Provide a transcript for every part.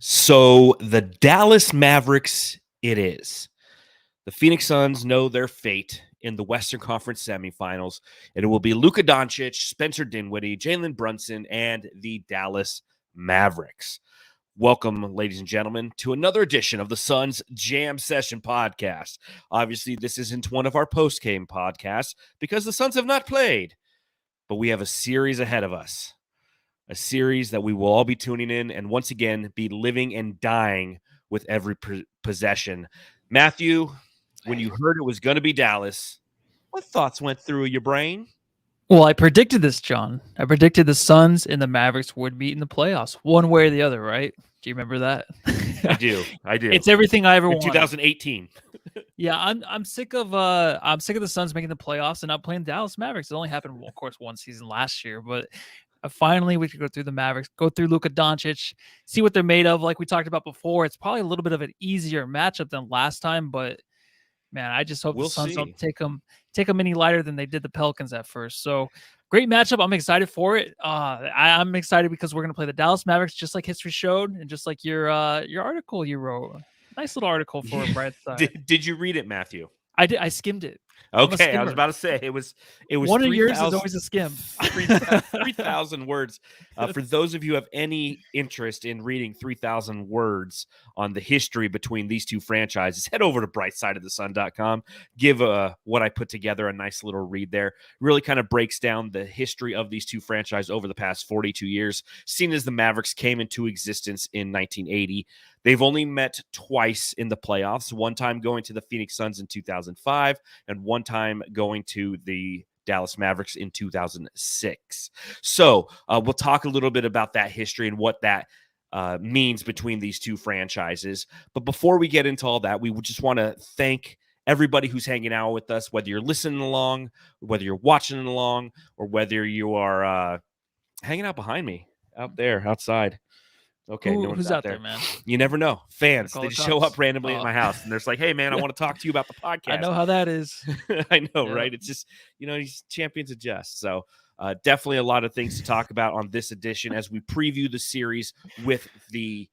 So the Dallas Mavericks, it is. The Phoenix Suns know their fate in the Western Conference Semifinals, and it will be Luka Doncic, Spencer Dinwiddie, Jalen Brunson, and the Dallas Mavericks. Welcome, ladies and gentlemen, to another edition of the Suns Jam Session podcast. Obviously, this isn't one of our post-game podcasts because the Suns have not played, but we have a series ahead of us. A series that we will all be tuning in and once again be living and dying with every possession. Matthew, when you heard it was going to be Dallas, what thoughts went through your brain? Well, I predicted this, John. I predicted the Suns and the Mavericks would meet in the playoffs, one way or the other, right? Do you remember that? I do. It's everything I ever in wanted. 2018. Yeah, I'm sick of the Suns making the playoffs and not playing Dallas Mavericks. It only happened, well, of course, one season last year, but finally we could go through the Mavericks, go through Luka Doncic, see what they're made of. Like we talked about before, it's probably a little bit of an easier matchup than last time, but man, I just hope the Suns don't take them any lighter than they did the Pelicans at first. So great matchup. I'm excited for it. I'm excited because we're going to play the Dallas Mavericks just like history showed and just like your article you wrote. Nice little article for a bright side. Did you read it, Matthew? I did. I skimmed it. Okay, I was about to say it was one of yours is always a skim. 3,000 words. For those of you who have any interest in reading 3,000 words on the history between these two franchises, head over to brightsideofthesun.com. Give what I put together a nice little read there. Really kind of breaks down the history of these two franchises over the past 42 years. Seen as the Mavericks came into existence in 1980. They've only met twice in the playoffs, one time going to the Phoenix Suns in 2005 and one time going to the Dallas Mavericks in 2006. So we'll talk a little bit about that history and what that means between these two franchises. But before we get into all that, we would just want to thank everybody who's hanging out with us, whether you're listening along, whether you're watching along, or whether you are hanging out behind me out there outside. Okay, who's out there, man? You never know. Fans, they just show up randomly at my house, and they're like, hey, man, I want to talk to you about the podcast. I know how that is. I know, right? It's just, these champions adjust. So definitely a lot of things to talk about on this edition as we preview the series with the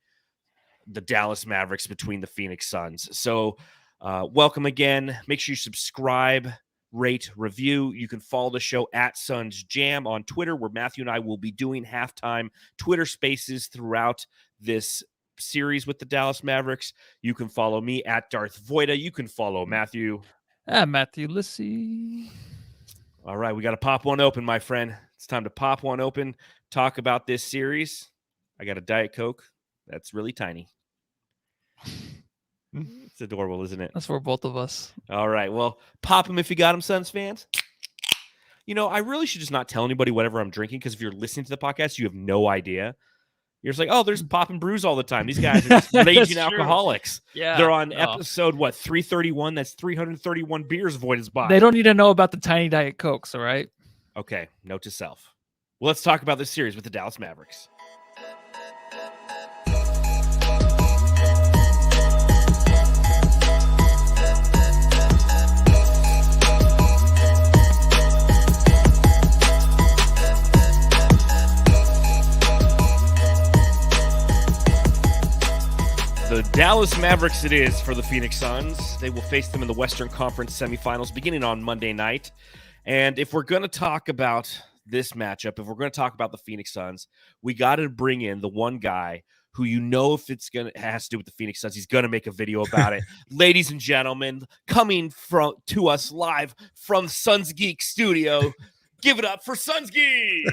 Dallas Mavericks between the Phoenix Suns. So welcome again. Make sure you subscribe, rate, review. You can follow the show at Suns Jam on Twitter, where Matthew and I will be doing halftime Twitter spaces throughout this series with the Dallas Mavericks. You can follow me at Darth Voida. You can follow Matthew. Matthew Lissy. All right, we got to pop one open, my friend. It's time to pop one open, talk about this series. I got a Diet Coke that's really tiny. It's adorable, isn't it? That's for both of us. All right. Well, pop them if you got them, Suns fans. I really should just not tell anybody whatever I'm drinking, because if you're listening to the podcast, you have no idea. You're just like, oh, there's pop and brews all the time. These guys are just raging alcoholics. Yeah. They're on episode, 331? That's 331 beers Void is bought. They don't need to know about the tiny Diet Cokes, all right? Okay. Note to self. Well, let's talk about this series with the Dallas Mavericks. The Dallas Mavericks it is for the Phoenix Suns. They will face them in the Western Conference Semifinals beginning on Monday night. And if we're going to talk about this matchup, if we're going to talk about the Phoenix Suns, we got to bring in the one guy who, if it has to do with the Phoenix Suns, he's going to make a video about it. Ladies and gentlemen, coming to us live from SunsGeek studio, give it up for SunsGeek.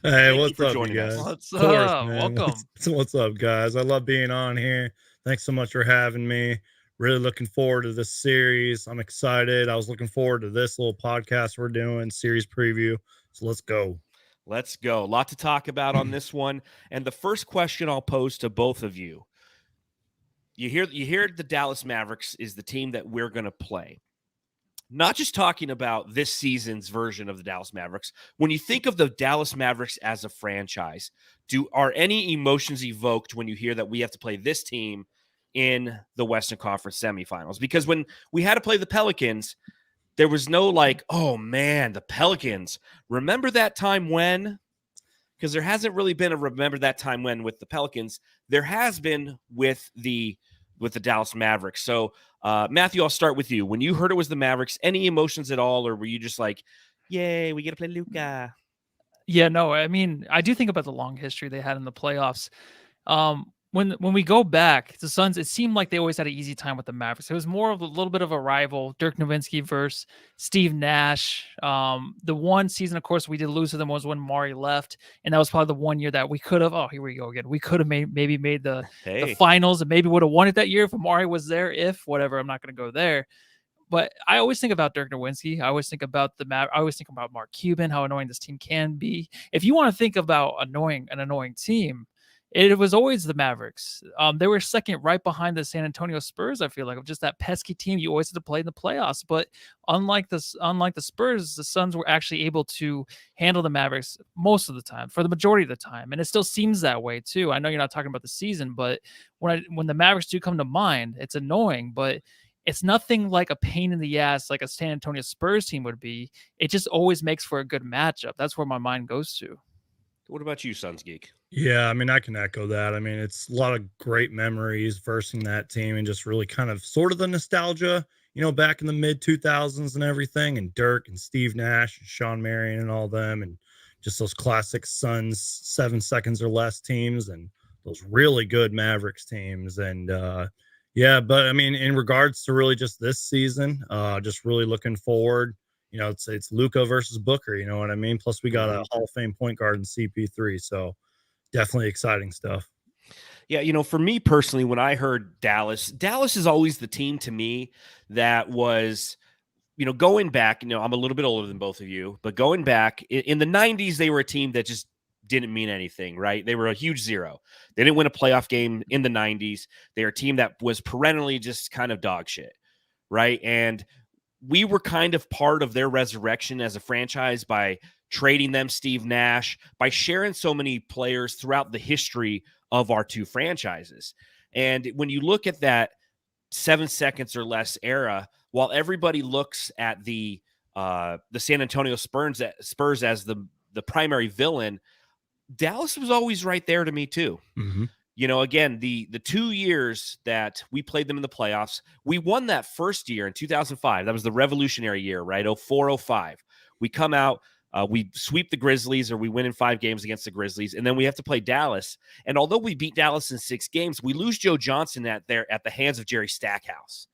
Hey, what's up, you guys? What's up? Welcome. What's up, guys? I love being on here. Thanks so much for having me. Really looking forward to this series. I'm excited. I was looking forward to this little podcast we're doing, series preview. So let's go. Let's go. A lot to talk about on this one. And the first question I'll pose to both of you. You hear the Dallas Mavericks is the team that we're going to play. Not just talking about this season's version of the Dallas Mavericks. When you think of the Dallas Mavericks as a franchise, are any emotions evoked when you hear that we have to play this team in the Western Conference Semifinals? Because when we had to play the Pelicans, there was no like, oh man, the Pelicans. Remember that time when? because there hasn't really been a remember that time when with the Pelicans. There has been with the Dallas Mavericks. So, Matthew, I'll start with you. When you heard it was the Mavericks, any emotions at all, or were you just like, "Yay, we get to play Luka"? Yeah, no, I mean, I do think about the long history they had in the playoffs. When we go back, the Suns, it seemed like they always had an easy time with the Mavericks. It was more of a little bit of a rival, Dirk Nowitzki versus Steve Nash. The one season, of course, we did lose to them was when Maury left, and that was probably the one year that we could have. Oh, here we go again. We could have maybe made the finals, and maybe would have won it that year if Maury was there. If whatever, I'm not going to go there. But I always think about Dirk Nowitzki. I always think about I always think about Mark Cuban, how annoying this team can be. If you want to think about an annoying team, it was always the Mavericks. They were second right behind the San Antonio Spurs, I feel like, of just that pesky team you always had to play in the playoffs. But unlike the Spurs, the Suns were actually able to handle the Mavericks most of the time, for the majority of the time. And it still seems that way too. I know you're not talking about the season, but when the Mavericks do come to mind, it's annoying, but it's nothing like a pain in the ass like a San Antonio Spurs team would be. It just always makes for a good matchup. That's where my mind goes to. What about you, SunsGeek? Yeah, I mean, I can echo that. I mean, it's a lot of great memories versing that team and just really kind of sort of the nostalgia, back in the mid 2000s and everything, and Dirk and Steve Nash and Sean Marion and all them, and just those classic Suns 7 seconds or less teams and those really good Mavericks teams. And yeah, but I mean, in regards to really just this season, just really looking forward. It's Luka versus Booker. You know what I mean? Plus, we got a Hall of Fame point guard in CP3. So definitely exciting stuff. Yeah, for me personally, when I heard Dallas is always the team to me that was, going back, I'm a little bit older than both of you, but going back in the 90s, they were a team that just didn't mean anything, right? They were a huge zero. They didn't win a playoff game in the 90s. They were a team that was perennially just kind of dog shit, right? And we were kind of part of their resurrection as a franchise by trading them Steve Nash, by sharing so many players throughout the history of our two franchises. And when you look at that 7 seconds or less era, while everybody looks at the San Antonio Spurs as the primary villain, Dallas was always right there to me too. Mm-hmm. Again, the 2 years that we played them in the playoffs, we won that first year in 2005. That was the revolutionary year, right? 04-05. We come out, we sweep the Grizzlies, or we win in 5 games against the Grizzlies, and then we have to play Dallas. And although we beat Dallas in 6 games, we lose Joe Johnson at the hands of Jerry Stackhouse.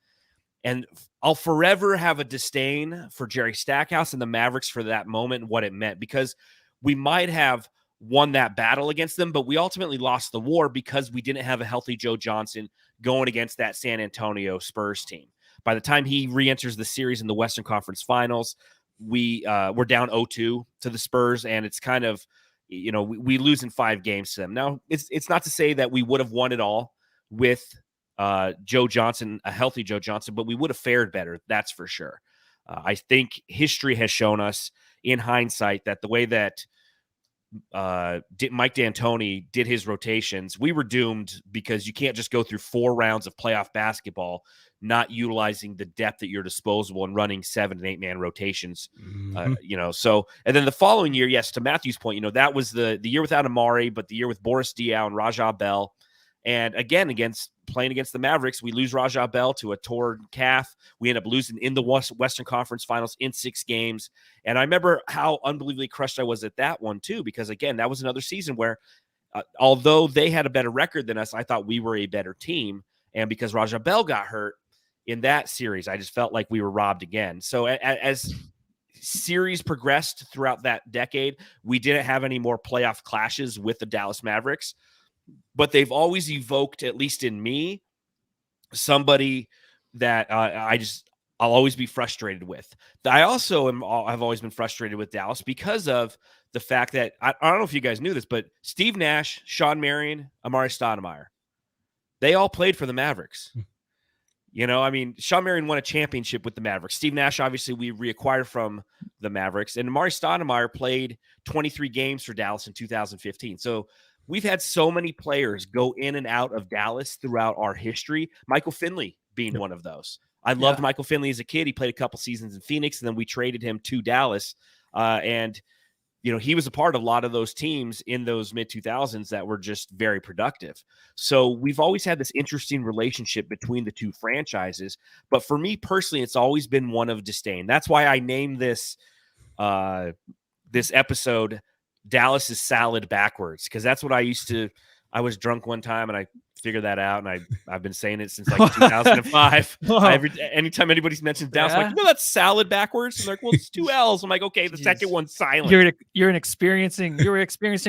And I'll forever have a disdain for Jerry Stackhouse and the Mavericks for that moment and what it meant, because we might have won that battle against them, but we ultimately lost the war because we didn't have a healthy Joe Johnson going against that San Antonio Spurs team. By the time he re-enters the series in the Western Conference Finals, we're down 0-2 to the Spurs, and it's kind of, we lose in 5 games to them. Now, it's not to say that we would have won it all with Joe Johnson, a healthy Joe Johnson, but we would have fared better, that's for sure. I think history has shown us in hindsight that the way that Mike D'Antoni did his rotations, we were doomed, because you can't just go through 4 rounds of playoff basketball not utilizing the depth at your disposal and running 7 and 8 man rotations. Mm-hmm. So, and then the following year, yes, to Matthew's point, that was the year without Amari, but the year with Boris Diaw and Rajah Bell. And again, playing against the Mavericks, we lose Rajah Bell to a torn calf. We end up losing in the Western Conference Finals in 6 games. And I remember how unbelievably crushed I was at that one too, because again, that was another season where, although they had a better record than us, I thought we were a better team. And because Rajah Bell got hurt in that series, I just felt like we were robbed again. So as series progressed throughout that decade, we didn't have any more playoff clashes with the Dallas Mavericks. But they've always evoked, at least in me, somebody that I'll always be frustrated with. I also have always been frustrated with Dallas because of the fact that, I don't know if you guys knew this, but Steve Nash, Sean Marion, Amari Stoudemire, they all played for the Mavericks. Sean Marion won a championship with the Mavericks. Steve Nash, obviously, we reacquired from the Mavericks. And Amari Stoudemire played 23 games for Dallas in 2015. So we've had so many players go in and out of Dallas throughout our history, Michael Finley being one of those. I loved Michael Finley as a kid. He played a couple seasons in Phoenix, and then we traded him to Dallas. And he was a part of a lot of those teams in those mid 2000s that were just very productive. So we've always had this interesting relationship between the two franchises. But for me personally, it's always been one of disdain. That's why I named this episode Dallas's Sallad backwards, because that's what I was drunk one time and I figured that out, and I've been saying it since like 2005. Anytime anybody mentions Dallas, I'm like, that's Sallad backwards. And they're like, well, it's 2 L's. I'm like, okay, the second one's silent. You're experiencing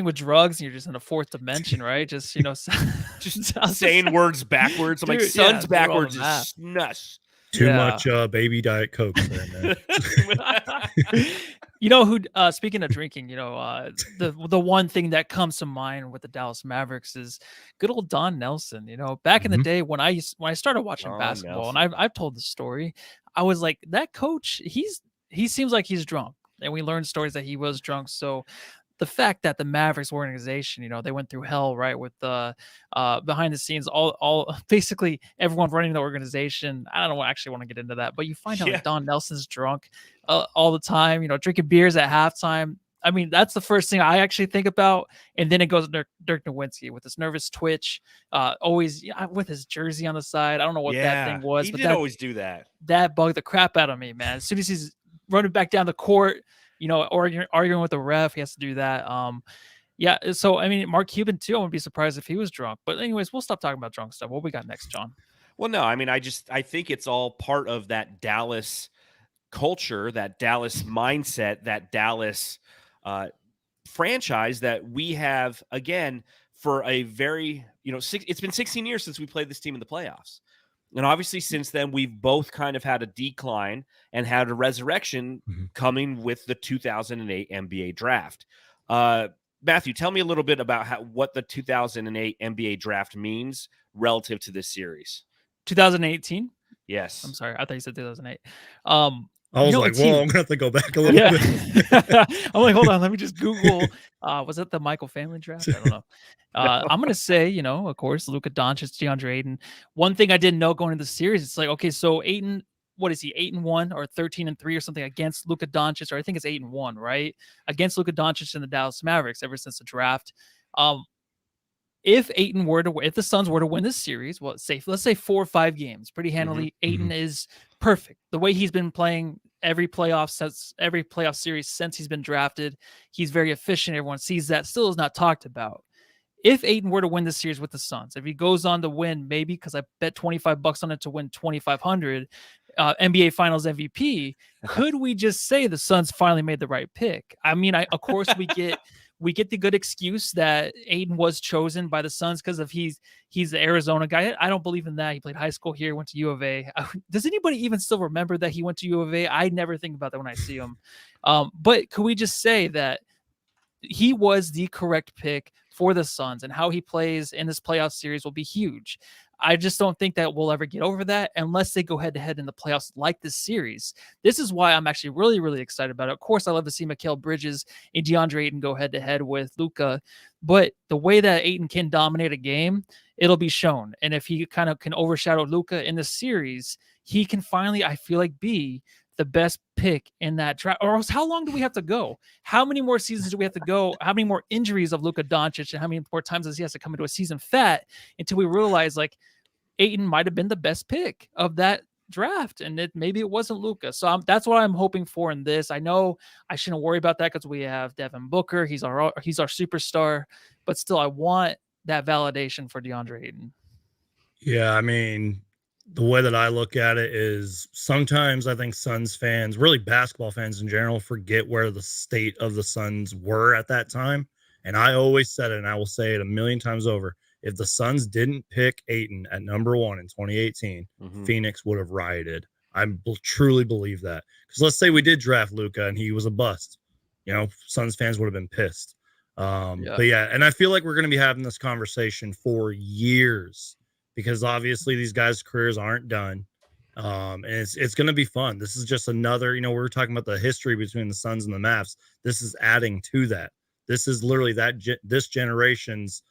with drugs, and you're just in a fourth dimension, right? Just just saying words backwards. I'm like, Suns backwards is nuts. Too much baby Diet Coke there, man. Who speaking of drinking, the one thing that comes to mind with the Dallas Mavericks is good old Don Nelson. Back in the day when I started watching basketball, and I've told the story, I was like, that coach, he seems like he's drunk, and we learned stories that he was drunk. So the fact that the Mavericks organization, they went through hell, right, with the behind the scenes, all basically everyone running the organization. I don't actually want to get into that, but you find out that Don Nelson's drunk all the time, drinking beers at halftime. I mean, that's the first thing I actually think about. And then it goes to Dirk Nowitzki with this nervous twitch, always with his jersey on the side. I don't know what that thing was. He but did always do that. That bugged the crap out of me, man. As soon as he's running back down the court, arguing with the ref, he has to do that. So I mean, Mark Cuban too. I wouldn't be surprised if he was drunk. But anyways, we'll stop talking about drunk stuff. What we got next, John? Well, no, I mean, I think it's all part of that Dallas culture, that Dallas mindset, that Dallas franchise that we have, again, for a very, it's been 16 years since we played this team in the playoffs. And obviously since then, we've both kind of had a decline and had a resurrection coming with the 2008 NBA draft. Matthew, tell me a little bit about what the 2008 NBA draft means relative to this series. 2018? Yes. I'm sorry. I thought you said 2008. I was like, whoa, I'm going to have to go back a little bit. I'm like, hold on. Let me just Google. Was it the Michael Family draft? I don't know. I'm going to say, of course, Luka Doncic, DeAndre Ayton. One thing I didn't know going into the series, it's like, okay, so Ayton, what is he, 8-1 or 13-3 or something against Luka Doncic, or I think it's 8-1, right? Against Luka Doncic and the Dallas Mavericks ever since the draft. If the Suns were to win this series, let's say 4 or 5 games, pretty handily, Ayton is perfect. The way he's been playing every playoff series since he's been drafted, he's very efficient. Everyone sees that. Still is not talked about. If Ayton were to win this series with the Suns, if he goes on to win, maybe, because I bet $25 on it to win $2,500, NBA Finals MVP, could we just say the Suns finally made the right pick? I mean, of course we get the good excuse that Ayton was chosen by the Suns because of he's the Arizona guy. I don't believe in that. He played high school here, went to U of A. Does anybody even still remember that he went to U of A? I never think about that when I see him. But could we just say that he was the correct pick for the Suns, and how he plays in this playoff series will be huge? I just don't think that we'll ever get over that unless they go head-to-head in the playoffs like this series. This is why I'm actually really, really excited about it. Of course, I love to see Mikal Bridges and DeAndre Ayton go head-to-head with Luka, but the way that Ayton can dominate a game, it'll be shown. And if he kind of can overshadow Luka in the series, he can finally, I feel like, be the best pick in that draft. Or else, how long do we have to go? How many more seasons do we have to go? How many more injuries of Luka Doncic, and how many more times does he have to come into a season fat until we realize like Ayton might have been the best pick of that draft, and maybe it wasn't Luka. So that's what I'm hoping for in this. I know I shouldn't worry about that because we have Devin Booker. He's our superstar, but still, I want that validation for DeAndre Ayton. Yeah, I mean, the way that I look at it is sometimes I think Suns fans, really basketball fans in general, forget where the state of the Suns were at that time. And I always said it, and I will say it a million times over. If the Suns didn't pick Ayton at number 1 in 2018, Phoenix would have rioted. I truly believe that. Because let's say we did draft Luka and he was a bust. Suns fans would have been pissed. But yeah, and I feel like we're going to be having this conversation for years, because obviously these guys' careers aren't done. And it's going to be fun. This is just another, we were talking about the history between the Suns and the Mavs. This is adding to that. This is literally this generation's,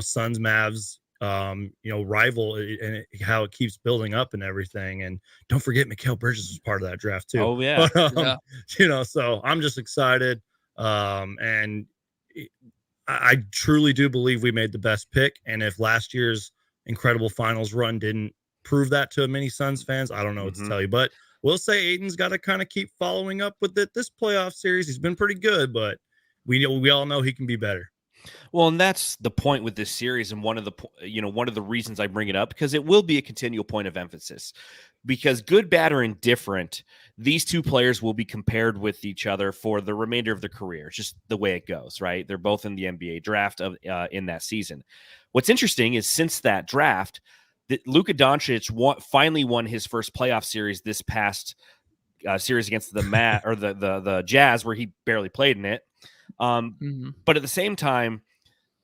Suns Mavs, rival, and how it keeps building up and everything. And don't forget, Mikal Bridges was part of that draft too. Oh yeah. But, so I'm just excited. And I truly do believe we made the best pick. And if last year's incredible finals run didn't prove that to many Suns fans, I don't know what to tell you. But we'll say Aiton's got to kind of keep following up with it this playoff series. He's been pretty good, but we all know he can be better. Well, and that's the point with this series, and one of the reasons I bring it up, because it will be a continual point of emphasis. Because good, bad, or indifferent, these two players will be compared with each other for the remainder of their career. It's just the way it goes, right? They're both in the NBA draft in that season. What's interesting is since that draft, that Luka Doncic finally won his first playoff series this past series against the Jazz, where he barely played in it. But at the same time,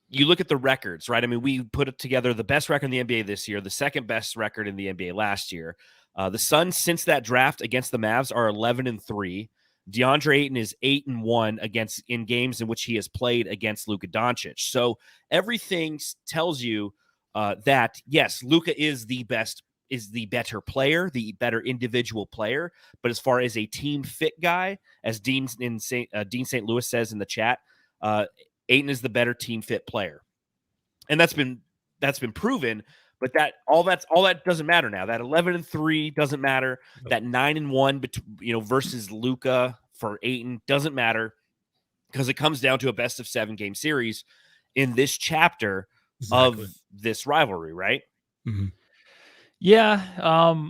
you look at the records, right? I mean, we put together the best record in the NBA this year, the second best record in the NBA last year. The Suns, since that draft against the Mavs, are 11-3. DeAndre Ayton is 8-1 in games in which he has played against Luka Doncic. So everything tells you that yes, Luka is the better player, the better individual player. But as far as a team fit guy, as Dean St. Louis says in the chat, Ayton is the better team fit player, and that's been proven. But all that doesn't matter now. That 11-3 doesn't matter. Nope. That 9-1, versus Luka for Ayton doesn't matter, because it comes down to a best of 7 game series in this chapter of this rivalry, right? Mm-hmm. Yeah.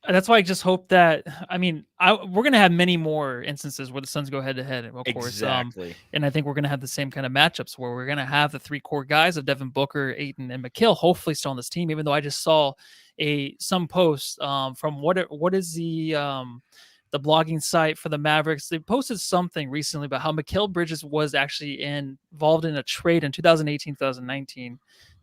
That's why I just hope that, we're going to have many more instances where the Suns go head to head, of course. Exactly. And I think we're going to have the same kind of matchups where we're going to have the 3 core guys of Devin Booker, Ayton, and McHale hopefully still on this team, even though I just saw some post from what is the blogging site for the Mavericks. They posted something recently about how Mikal Bridges was actually involved in a trade in 2018-2019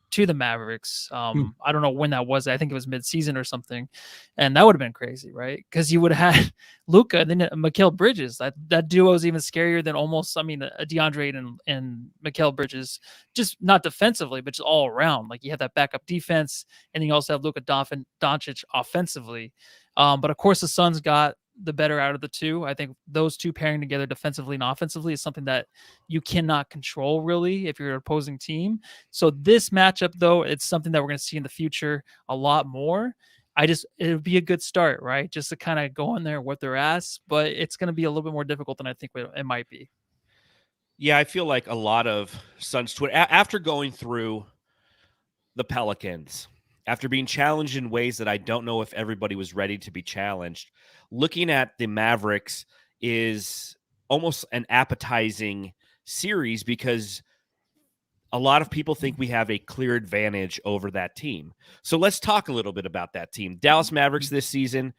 to the Mavericks. I don't know when that was. I think it was mid-season or something. And that would have been crazy, right? Because you would have had Luka and then Mikal Bridges. That duo is even scarier than almost, a DeAndre and Mikal Bridges, just not defensively, but just all around. Like, you have that backup defense, and then you also have Luka Doncic offensively. But of course, the Suns got the better out of the two. I think those two pairing together defensively and offensively is something that you cannot control really if you're an opposing team. So this matchup, though, it's something that we're going to see in the future a lot more. It would be a good start, right? Just to kind of go in there with their ass, but it's going to be a little bit more difficult than I think it might be. Yeah, I feel like a lot of Suns Twitter, after going through the Pelicans, after being challenged in ways that I don't know if everybody was ready to be challenged, looking at the Mavericks is almost an appetizing series, because a lot of people think we have a clear advantage over that team. So let's talk a little bit about that team. Dallas Mavericks this season,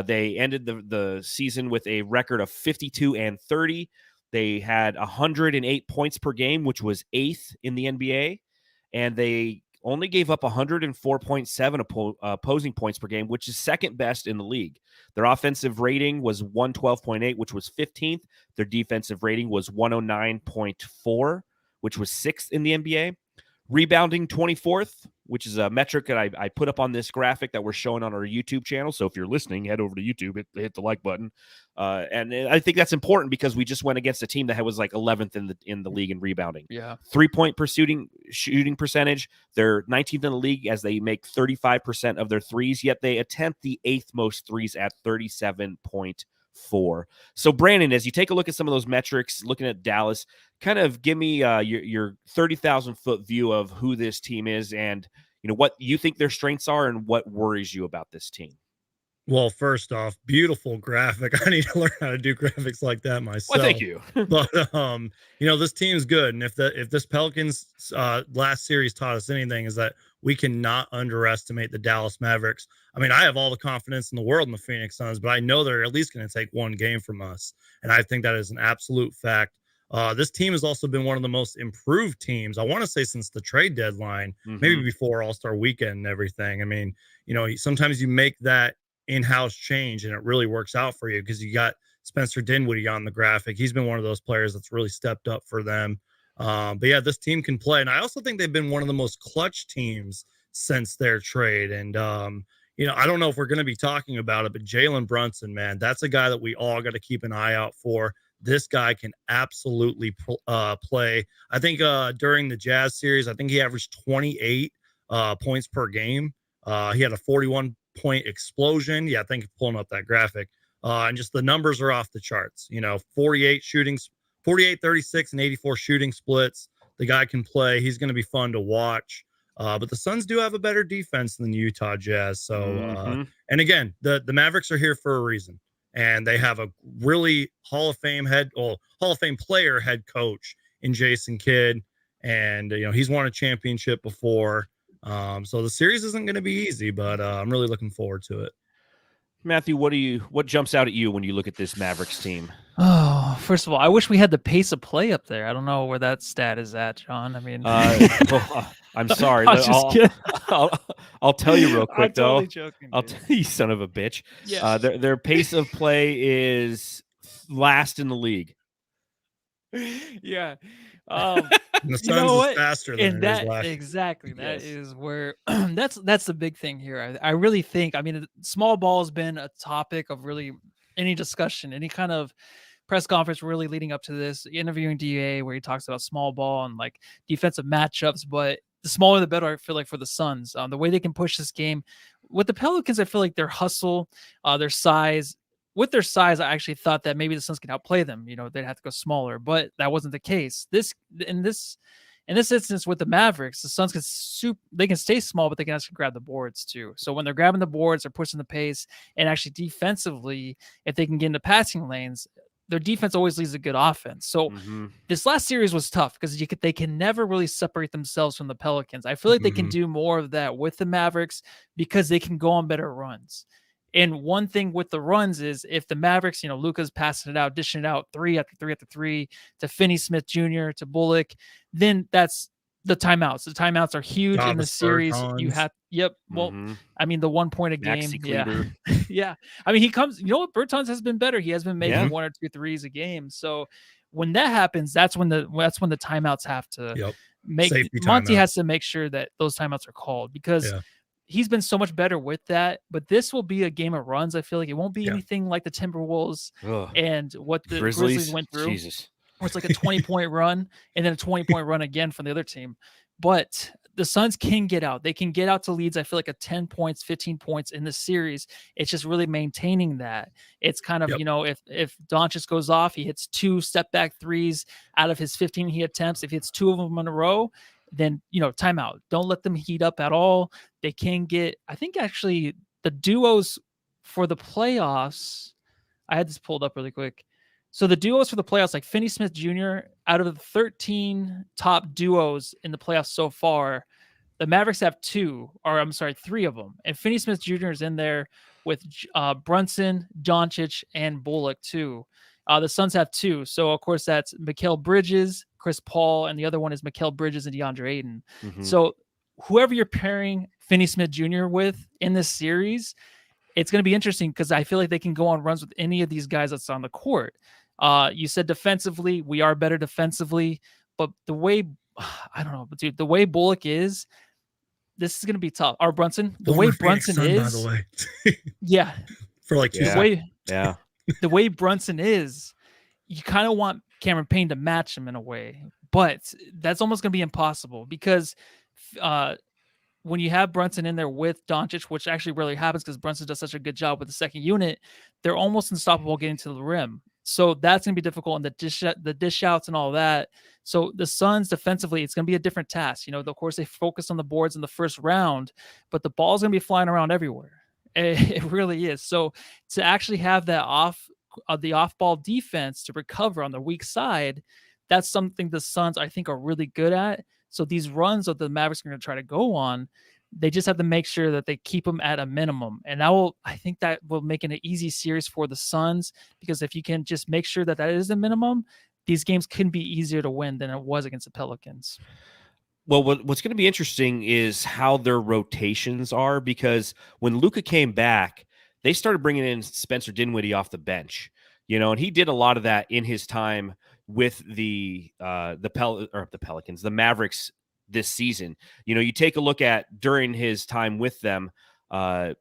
they ended the season with a record of 52-30. They had 108 points per game, which was 8th in the NBA, and they only gave up 104.7 opposing points per game, which is second best in the league. Their offensive rating was 112.8, which was 15th. Their defensive rating was 109.4, which was 6th in the NBA. Rebounding 24th, which is a metric that I put up on this graphic that we're showing on our YouTube channel. So if you're listening, head over to YouTube, hit the like button. And I think that's important, because we just went against a team that was like 11th in the league in rebounding. Yeah. 3-point shooting percentage. They're 19th in the league, as they make 35% of their threes, yet they attempt the 8th most threes at 37.4. So Brandon, as you take a look at some of those metrics, looking at Dallas, kind of give me your 30,000 foot view of who this team is, and what you think their strengths are and what worries you about this team. Well, first off, beautiful graphic. I need to learn how to do graphics like that myself. Well, thank you. But this team's good, and if this Pelicans last series taught us anything, is that we cannot underestimate the Dallas Mavericks. I have all the confidence in the world in the Phoenix Suns, but I know they're at least going to take one game from us, and I think that is an absolute fact. This team has also been one of the most improved teams, I want to say, since the trade deadline, maybe before All-Star Weekend and everything. Sometimes you make that in-house change and it really works out for you, because you got Spencer Dinwiddie on the graphic. He's been one of those players that's really stepped up for them. But yeah, this team can play. And I also think they've been one of the most clutch teams since their trade. And, I don't know if we're going to be talking about it, but Jalen Brunson, man, that's a guy that we all got to keep an eye out for. this guy can absolutely play. I think during the Jazz series, I think he averaged 28 points per game. He had a 41-point explosion. Yeah, I think pulling up that graphic. And just the numbers are off the charts. 48 shootings, 48, 36, and 84 shooting splits. The guy can play. He's going to be fun to watch. But the Suns do have a better defense than the Utah Jazz. So, and again, the Mavericks are here for a reason. And they have a really Hall of Fame player head coach in Jason Kidd. And, he's won a championship before. So the series isn't going to be easy, but I'm really looking forward to it. Matthew, what jumps out at you when you look at this Mavericks team? Oh, first of all, I wish we had the pace of play up there. I don't know where that stat is at, John. I mean, I'm sorry. I'll tell you real quick, though. Totally joking, I'll tell you, son of a bitch. Yeah. Their pace of play is last in the league. Yeah. The Suns is faster than and that last exactly year. that is where that's the big thing here. I really think, I mean, small ball has been a topic of really any discussion, any kind of press conference really leading up to this, interviewing DA where he talks about small ball and like defensive matchups, but the smaller the better, I feel like, for the Suns. The way they can push this game. With the Pelicans, I feel like their hustle, their size. With their size, I actually thought that maybe the Suns could outplay them. They'd have to go smaller, but that wasn't the case. In this instance with the Mavericks, the Suns they can stay small, but they can actually grab the boards too. So when they're grabbing the boards, they're pushing the pace, and actually defensively, if they can get into passing lanes, their defense always leads a good offense. So this last series was tough because they can never really separate themselves from the Pelicans. I feel like they can do more of that with the Mavericks because they can go on better runs. And one thing with the runs is if the Mavericks, Luka's passing it out, dishing it out 3 after 3 after 3 to Finney-Smith Jr., to Bullock, then that's the timeouts. The timeouts are huge in the series. You have, well, I mean, the 1 point a game. Yeah. Yeah. I mean, he comes, Bertans has been better. He has been making 1 or 2 threes a game. So when that happens, that's when the timeouts have to make. Monty has to make sure that those timeouts are called because he's been so much better with that, but this will be a game of runs. I feel like it won't be anything like the Timberwolves and what the Grizzlies went through. Jesus. Where it's like a 20-point run and then a 20-point run again from the other team. But the Suns can get out. They can get out to leads, I feel like, 10 points, 15 points in the series. It's just really maintaining that. It's kind of, if Doncic goes off, he hits 2 step-back threes out of his 15 he attempts. If he hits 2 of them in a row, then, timeout. Don't let them heat up at all. They can get, I think, actually, the duos for the playoffs, I had this pulled up really quick. So the duos for the playoffs, like Finney-Smith Jr., out of the 13 top duos in the playoffs so far, the Mavericks have 3 of them. And Finney-Smith Jr. is in there with Brunson, Doncic, and Bullock too. The Suns have 2. So, of course, that's Mikal Bridges, Chris Paul, and the other one is Mikal Bridges and DeAndre Ayton. So whoever you're pairing Finney-Smith Jr. with in this series, it's going to be interesting because I feel like they can go on runs with any of these guys that's on the court. You said defensively, we are better defensively, but the way, I don't know, but dude, the way Bullock is, this is going to be tough. Or Brunson, the way Brunson is, by the way. Yeah. For like 2 seconds. The way Brunson is, you kind of want Cameron Payne to match him in a way, but that's almost going to be impossible because when you have Brunson in there with Doncic, which actually rarely happens because Brunson does such a good job with the second unit, they're almost unstoppable getting to the rim. So that's going to be difficult, and the dish outs and all that. So the Suns defensively, it's going to be a different task. Of course, they focus on the boards in the first round, but the ball's going to be flying around everywhere. It really is. So to actually have that off-ball defense to recover on the weak side, that's something the Suns, I think, are really good at. So these runs that the Mavericks are going to try to go on, they just have to make sure that they keep them at a minimum. And I think that will make it an easy series for the Suns, because if you can just make sure that that is a minimum, these games can be easier to win than it was against the Pelicans. Well, what's going to be interesting is how their rotations are, because when Luka came back, they started bringing in Spencer Dinwiddie off the bench, and he did a lot of that in his time with the Pelicans, the Mavericks this season. You take a look at during his time with them, I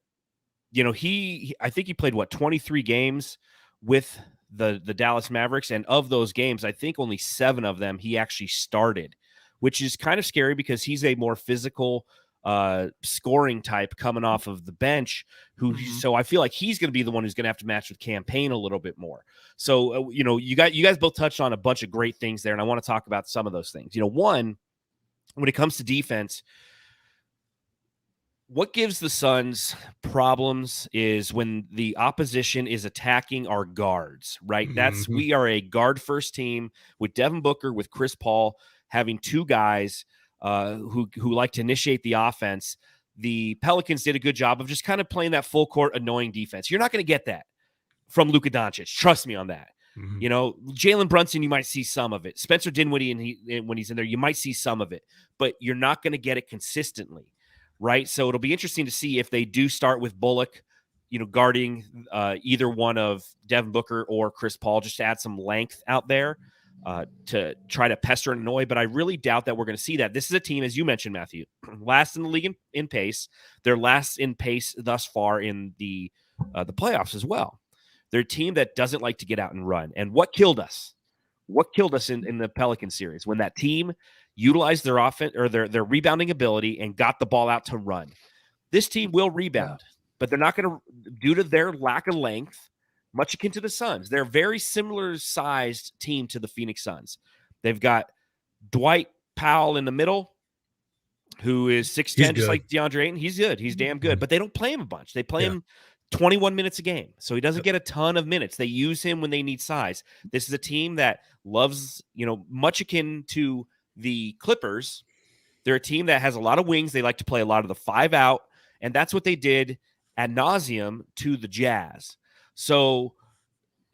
think he played 23 games with the Dallas Mavericks, and of those games, I think only 7 of them he actually started, which is kind of scary because he's a more physical scoring type coming off of the bench so I feel like he's going to be the one who's going to have to match with campaign a little bit more. So you guys both touched on a bunch of great things there, and I want to talk about some of those things. One, when it comes to defense, what gives the Suns problems is when the opposition is attacking our guards, right? We are a guard first team with Devin Booker, with Chris Paul, having 2 guys who like to initiate the offense. The Pelicans did a good job of just kind of playing that full court annoying defense. You're not going to get that from Luka Doncic. Trust me on that. Jalen Brunson, you might see some of it. Spencer Dinwiddie, when he's in there, you might see some of it, but you're not going to get it consistently, right? So it'll be interesting to see if they do start with Bullock, guarding either one of Devin Booker or Chris Paul, just to add some length out there to try to pester and annoy. But I really doubt that we're going to see that. This is a team, as you mentioned, Matthew, last in the league in pace. They're last in pace thus far in the playoffs as well. They're a team that doesn't like to get out and run. And what killed us? What killed us in the Pelican series? When that team utilized their offense or their rebounding ability and got the ball out to run. This team will rebound, but they're not going to, due to their lack of length, much akin to the Suns. They're a very similar sized team to the Phoenix Suns. They've got Dwight Powell in the middle, who is 6'10", just like DeAndre Ayton. He's good. He's damn good. But they don't play him a bunch. They play him 21 minutes a game. So he doesn't get a ton of minutes. They use him when they need size. This is a team that loves, much akin to the Clippers. They're a team that has a lot of wings. They like to play a lot of the 5 out. And that's what they did ad nauseum to the Jazz. So,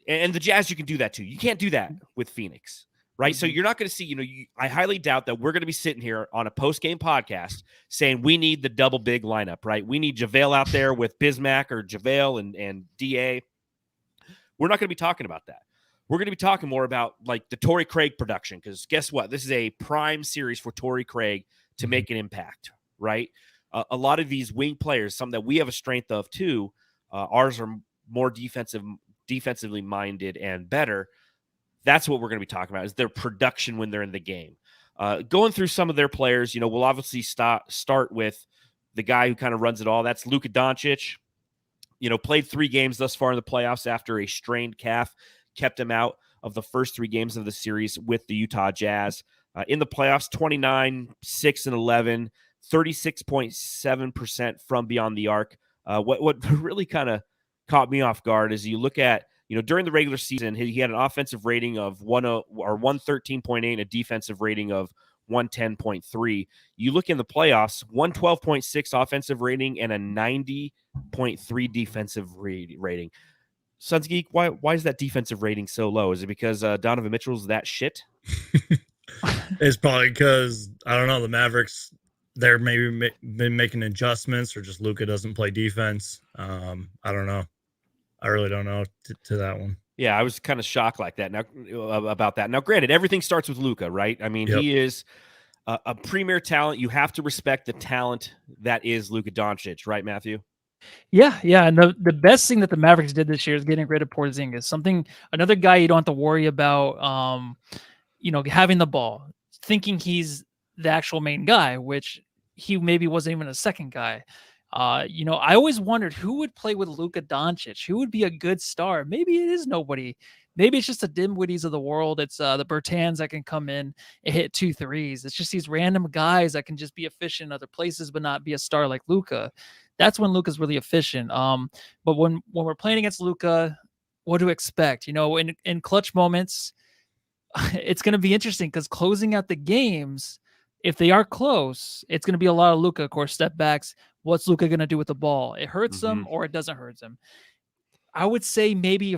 and the Jazz, you can do that too. You can't do that with Phoenix, right? So you're not going to see, I highly doubt that we're going to be sitting here on a post-game podcast saying we need the double big lineup, right? We need JaVale out there with Bismack or JaVale and DA. We're not going to be talking about that. We're going to be talking more about like the Torrey Craig production, because guess what? This is a prime series for Torrey Craig to make an impact, right? A lot of these wing players, some that we have a strength of too, ours are more defensively minded and better. That's what we're going to be talking about, is their production when they're in the game. Going through some of their players, we'll obviously start with the guy who kind of runs it all. That's Luka Doncic. Played 3 games thus far in the playoffs after a strained calf kept him out of the first 3 games of the series with the Utah Jazz. In the playoffs, 29, 6, and 11, 36.7% from beyond the arc. What really kind of caught me off guard is you look at, during the regular season, he had an offensive rating of 113.8 and a defensive rating of 110.3. You look in the playoffs, 112.6 offensive rating and a 90.3 defensive rating. SunsGeek, why is that defensive rating so low? Is it because Donovan Mitchell's that shit? It's probably because, I don't know, the Mavericks, they're maybe been making adjustments, or just Luka doesn't play defense. I don't know. I really don't know to that one. Yeah, I was kind of shocked like that about that. Now, granted, everything starts with Luka, right? I mean, he is a premier talent. You have to respect the talent that is Luka Doncic, right, Matthew? Yeah. And the best thing that the Mavericks did this year is getting rid of Porzingis. Another guy you don't have to worry about, having the ball, thinking he's the actual main guy, which he maybe wasn't even a second guy. I always wondered who would play with Luka Doncic, who would be a good star. Maybe it is nobody. Maybe it's just the Dinwiddies of the world. It's the Bertans that can come in and hit 2 threes. It's just these random guys that can just be efficient in other places, but not be a star like Luka. That's when Luka's really efficient. But when we're playing against Luka, what to expect? In clutch moments, it's going to be interesting because closing out the games, if they are close, it's going to be a lot of Luka, of course, step backs. What's Luka going to do with the ball? It hurts them or it doesn't hurt them. I would say maybe,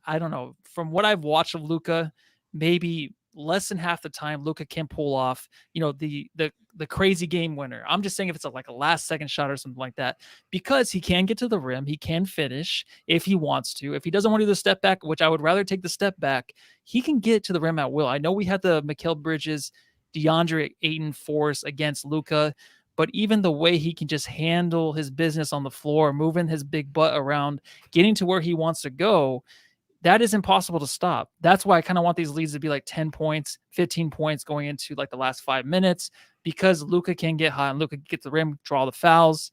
I don't know, from what I've watched of Luka, maybe less than half the time Luka can pull off, the crazy game winner. I'm just saying if it's like a last second shot or something like that, because he can get to the rim, he can finish if he wants to. If he doesn't want to do the step back, which I would rather take the step back, he can get to the rim at will. I know we had the Mikal Bridges, DeAndre Ayton force against Luka, but even the way he can just handle his business on the floor, moving his big butt around, getting to where he wants to go, that is impossible to stop. That's why I kind of want these leads to be like 10 points, 15 points going into like the last 5 minutes, because Luka can get hot and Luka can get the rim, draw the fouls.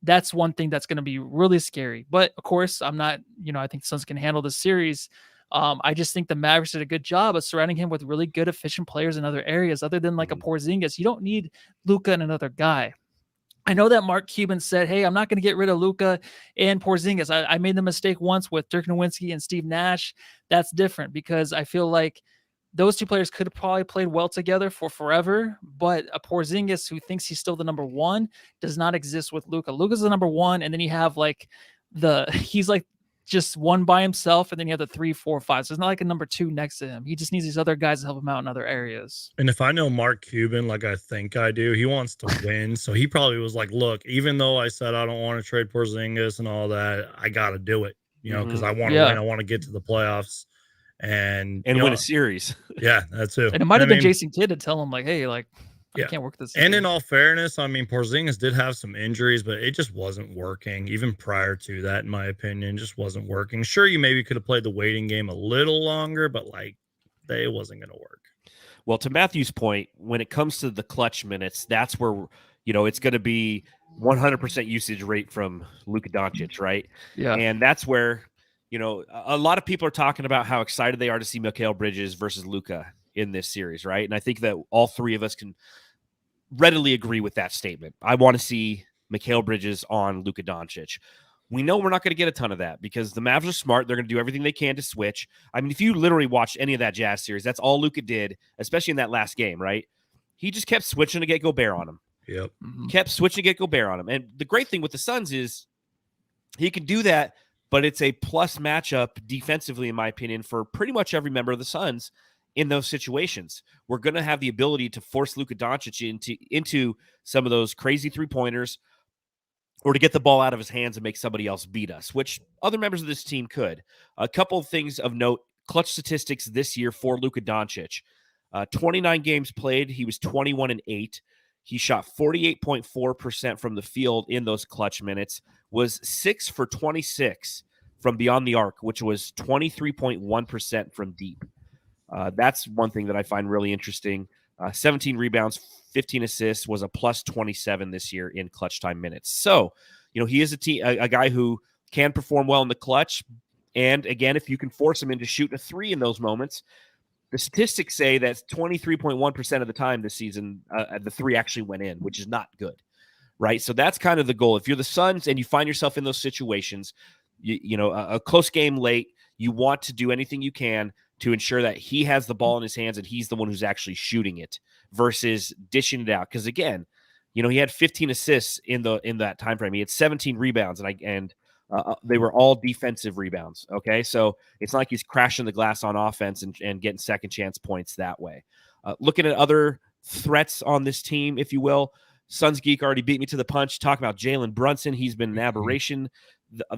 That's one thing that's going to be really scary. But of course, I'm not, I think the Suns can handle this series. I just think the Mavericks did a good job of surrounding him with really good, efficient players in other areas other than like a Porzingis. You don't need Luka and another guy. I know that Mark Cuban said, hey, I'm not going to get rid of Luka and Porzingis. I made the mistake once with Dirk Nowitzki and Steve Nash. That's different because I feel like those two players could have probably played well together for forever, but a Porzingis who thinks he's still the number one does not exist with Luka. Luka's the number one, and then you have like he's like just one by himself, and then you have the 3, 4, 5. So it's not like a number two next to him. He just needs these other guys to help him out in other areas. And if I know Mark Cuban like I think I do, he wants to win. So he probably was like, look, even though I said I don't want to trade Porzingis and all that, I got to do it, because I want to win. I want to get to the playoffs and win a series. Yeah, that's it. And it might have been Jason Kidd to tell him like, hey, like, I can't work this. And in all fairness, I mean, Porzingis did have some injuries, but it just wasn't working. Even prior to that, in my opinion, just wasn't working. Sure, you maybe could have played the waiting game a little longer, but like, it wasn't going to work. Well, to Matthew's point, when it comes to the clutch minutes, that's where, it's going to be 100% usage rate from Luka Doncic, right? Yeah. And that's where, a lot of people are talking about how excited they are to see Mikal Bridges versus Luka in this series, right? And I think that all three of us can readily agree with that statement. I want to see Mikal Bridges on Luka Doncic. We know we're not going to get a ton of that because the Mavs are smart. They're going to do everything they can to switch. I mean, if you literally watch any of that Jazz series, that's all Luka did, especially in that last game, right? He just kept switching to get Gobert on him. Yep. Kept switching to get Gobert on him. And the great thing with the Suns is he can do that, but it's a plus matchup defensively, in my opinion, for pretty much every member of the Suns in those situations. We're going to have the ability to force Luka Doncic into some of those crazy three-pointers or to get the ball out of his hands and make somebody else beat us, which other members of this team could. A couple of things of note, clutch statistics this year for Luka Doncic. 29 games played, he was 21-8. He shot 48.4% from the field in those clutch minutes, was 6 for 26 from beyond the arc, which was 23.1% from deep. That's one thing that I find really interesting. 17 rebounds, 15 assists, was a plus 27 this year in clutch time minutes. So, he is a guy who can perform well in the clutch. And again, if you can force him into shooting a three in those moments, the statistics say that 23.1% of the time this season, the three actually went in, which is not good, right? So that's kind of the goal. If you're the Suns and you find yourself in those situations, a close game late, you want to do anything you can to ensure that he has the ball in his hands and he's the one who's actually shooting it versus dishing it out. Because again, he had 15 assists in that time frame. He had 17 rebounds, and they were all defensive rebounds. Okay, so it's not like he's crashing the glass on offense and getting second chance points that way. Looking at other threats on this team, if you will, SunsGeek already beat me to the punch. Talk about Jalen Brunson. He's been an aberration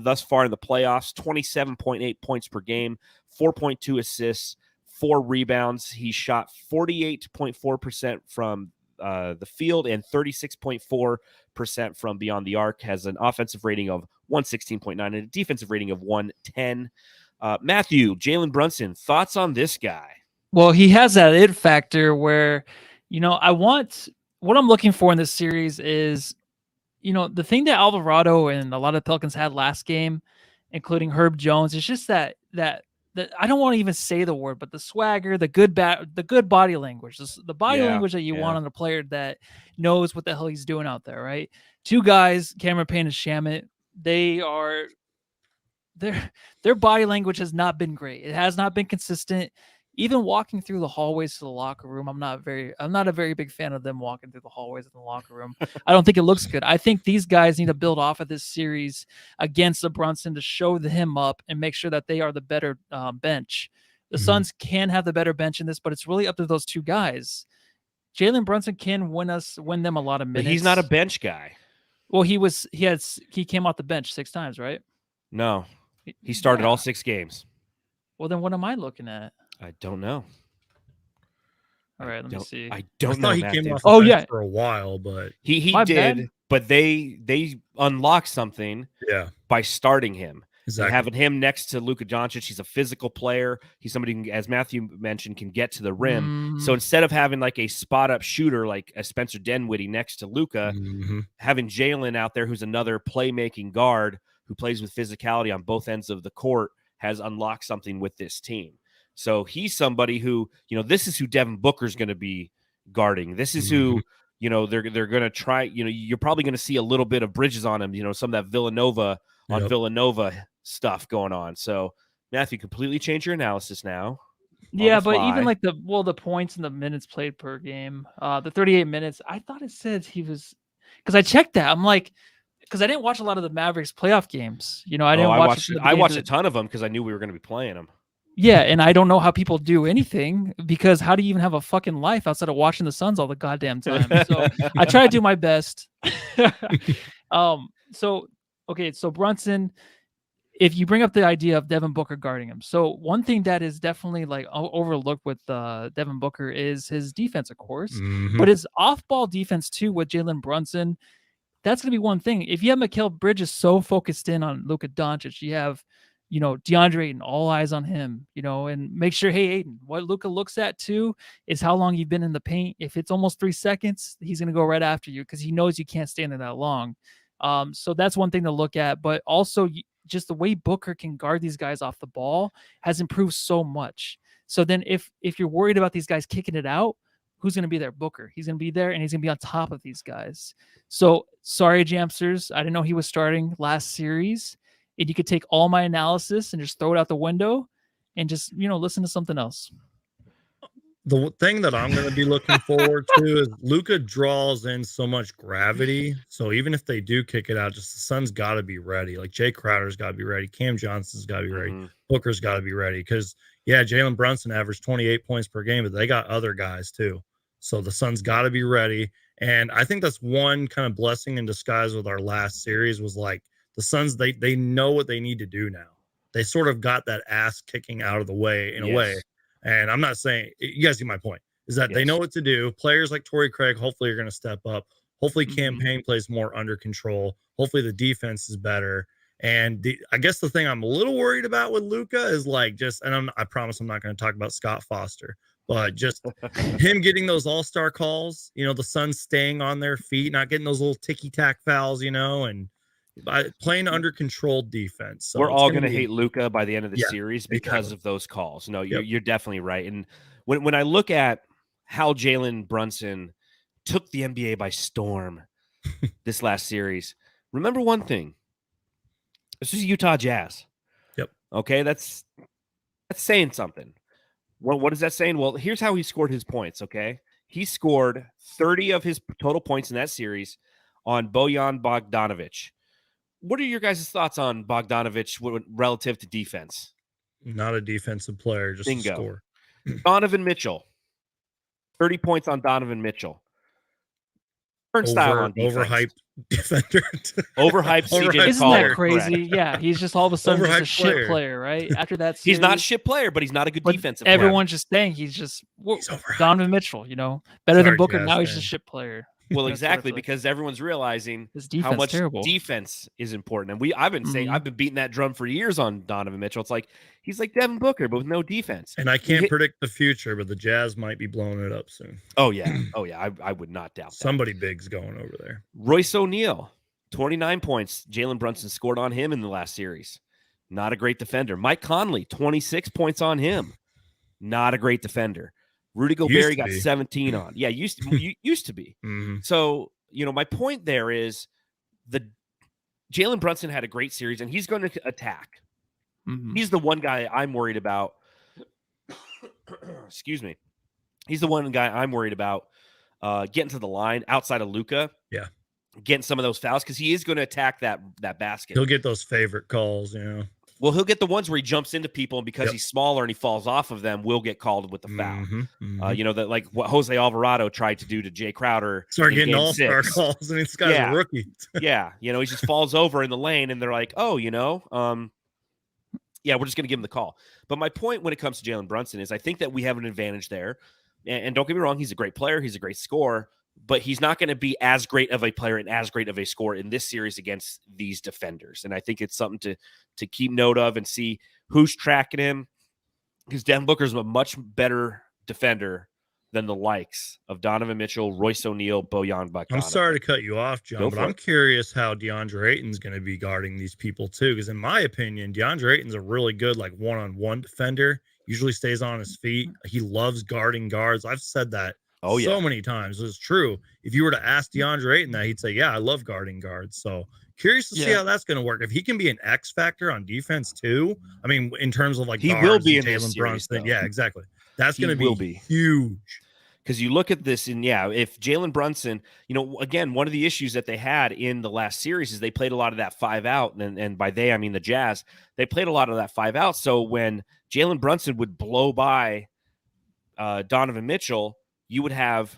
thus far in the playoffs. 27.8 points per game, 4.2 assists, 4 rebounds. He shot 48.4% from the field and 36.4% from beyond the arc. Has an offensive rating of 116.9 and a defensive rating of 110. Matthew, Jalen Brunson, thoughts on this guy? Well, he has that it factor where, what I'm looking for in this series is, the thing that Alvarado and a lot of Pelicans had last game, including Herb Jones, it's just that I don't want to even say the word, but the swagger, the good body language, the body language that you want on a player that knows what the hell he's doing out there, right? Two guys, Cameron Payne and Shamet, their body language has not been great. It has not been consistent. Even walking through the hallways to the locker room, I'm not a very big fan of them walking through the hallways in the locker room. I don't think it looks good. I think these guys need to build off of this series against the Brunson to show him up and make sure that they are the better bench. The Suns can have the better bench in this, but it's really up to those two guys. Jalen Brunson can win them a lot of minutes. But he's not a bench guy. Well, he came off the bench 6 times, right? No, he started all 6 games. Well, then what am I looking at? I don't know. All right, let me see. I don't know. He came off for a while, but he did. But they unlocked something by starting him. Exactly. And having him next to Luka Doncic, he's a physical player. He's somebody who, as Matthew mentioned, can get to the rim. So instead of having like a spot up shooter like a Spencer Dinwiddie next to Luka, having Jalen out there, who's another playmaking guard who plays with physicality on both ends of the court, has unlocked something with this team. So he's somebody who, this is who Devin Booker's going to be guarding. This is who, they're going to try, you're probably going to see a little bit of Bridges on him, some of that Villanova stuff going on. So Matthew, completely change your analysis now. Yeah, but even like the points and the minutes played per game, the 38 minutes, I thought it said he was, because I checked that. I'm like, because I didn't watch a lot of the Mavericks playoff games. I watched a ton of them because I knew we were going to be playing them. Yeah, and I don't know how people do anything, because how do you even have a fucking life outside of watching the Suns all the goddamn time? So I try to do my best. So Brunson, if you bring up the idea of Devin Booker guarding him, so one thing that is definitely like overlooked with Devin Booker is his defense, of course, but his off-ball defense too with Jalen Brunson. That's going to be one thing. If you have Mikal Bridges so focused in on Luka Doncic, you have, DeAndre Ayton, all eyes on him, and make sure, hey, Ayton, what Luka looks at too is how long you've been in the paint. If it's almost 3 seconds, he's going to go right after you because he knows you can't stand there that long. So that's one thing to look at. But also, just the way Booker can guard these guys off the ball has improved so much. So then if you're worried about these guys kicking it out, who's going to be there? Booker. He's going to be there, and he's going to be on top of these guys. So sorry, Jamsters. I didn't know he was starting last series. And you could take all my analysis and just throw it out the window and just, listen to something else. The thing that I'm going to be looking forward to is Luka draws in so much gravity. So even if they do kick it out, just the Suns got to be ready. Like Jay Crowder's got to be ready. Cam Johnson's got to be ready. Booker's got to be ready. Because, Jalen Brunson averaged 28 points per game, but they got other guys too. So the Suns got to be ready. And I think that's one kind of blessing in disguise with our last series was like the Suns, they know what they need to do now. They sort of got that ass kicking out of the way in a way. And I'm not saying, you guys see my point, is that they know what to do. Players like Torrey Craig hopefully are going to step up. Hopefully Campaign plays more under control. Hopefully the defense is better. And I guess the thing I'm a little worried about with Luka is like I promise I'm not going to talk about Scott Foster, but just him getting those all-star calls, the Suns staying on their feet, not getting those little ticky-tack fouls, and playing under controlled defense. So we're all going to hate Luka by the end of the series because of those calls. No, you're definitely right. And when I look at how Jalen Brunson took the NBA by storm this last series, remember one thing. This is Utah Jazz. Yep. Okay, that's saying something. What is that saying? Well, here's how he scored his points, okay? He scored 30 of his total points in that series on Bojan Bogdanovic. What are your guys' thoughts on Bogdanovic relative to defense? Not a defensive player, just a scorer. Donovan Mitchell. 30 points on Donovan Mitchell. Turnstile on defense. Overhyped defender. Overhyped CJ. Isn't that crazy? Yeah, he's just all of a sudden just a shit player, right? After that series, he's not a shit player, but he's not a good defensive player. Everyone's just saying he's Donovan Mitchell, better than Booker. Now he's just a shit player. Well, exactly, because everyone's realizing how much defense is important. And I've been beating that drum for years on Donovan Mitchell. It's like he's like Devin Booker, but with no defense. And I can't predict the future, but the Jazz might be blowing it up soon. Oh yeah. I would not doubt that. Somebody big's going over there. Royce O'Neal, 29 points. Jalen Brunson scored on him in the last series. Not a great defender. Mike Conley, 26 points on him. Not a great defender. Rudy Gobert got 17 on. Yeah, used to be. So, my point there is Jalen Brunson had a great series, and he's going to attack. He's the one guy I'm worried about. Excuse me. He's the one guy I'm worried about getting to the line outside of Luka. Yeah. Getting some of those fouls because he is going to attack that basket. He'll get those favorite calls, Well, he'll get the ones where he jumps into people, and because he's smaller and he falls off of them, will get called with the foul. That like what Jose Alvarado tried to do to Jay Crowder. Start getting all-star calls. I mean, this guy's a rookie. He just falls over in the lane, and they're like, we're just going to give him the call. But my point when it comes to Jalen Brunson is I think that we have an advantage there. And don't get me wrong, he's a great player. He's a great scorer. but he's not going to be as great of a player and as great of a scorer in this series against these defenders. And I think it's something to keep note of and see who's tracking him, because Devin Booker's a much better defender than the likes of Donovan Mitchell, Royce O'Neal, Bojan Bogdanovic. I'm sorry to cut you off, John, but I'm curious how DeAndre Ayton's going to be guarding these people too. Because in my opinion, DeAndre Ayton's a really good like one-on-one defender. Usually stays on his feet. He loves guarding guards. I've said that so many times. It's true. If you were to ask DeAndre Ayton that, he'd say, "Yeah, I love guarding guards." So curious to see how that's going to work. If he can be an X factor on defense too. I mean, in terms of like he will be in Jalen Brunson. Yeah, exactly. That's going to be huge. Because you look at this, and if Jalen Brunson, again, one of the issues that they had in the last series is they played a lot of that 5 out, and by they I mean the Jazz. They played a lot of that 5 out. So when Jalen Brunson would blow by Donovan Mitchell, you would have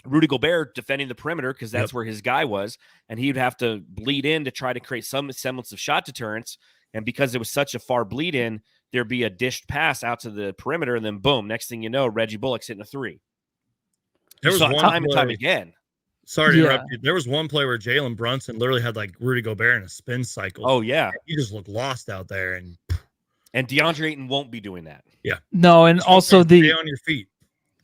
Rudy Gobert defending the perimeter because that's where his guy was, and he would have to bleed in to try to create some semblance of shot deterrence. And because it was such a far bleed in, there'd be a dished pass out to the perimeter, and then boom, next thing you know, Reggie Bullock's hitting a 3. There was time and time again. Sorry to interrupt you. There was one play where Jalen Brunson literally had like Rudy Gobert in a spin cycle. Oh yeah, he just looked lost out there, and DeAndre Ayton won't be doing that. Yeah, no, and just also stay on your feet.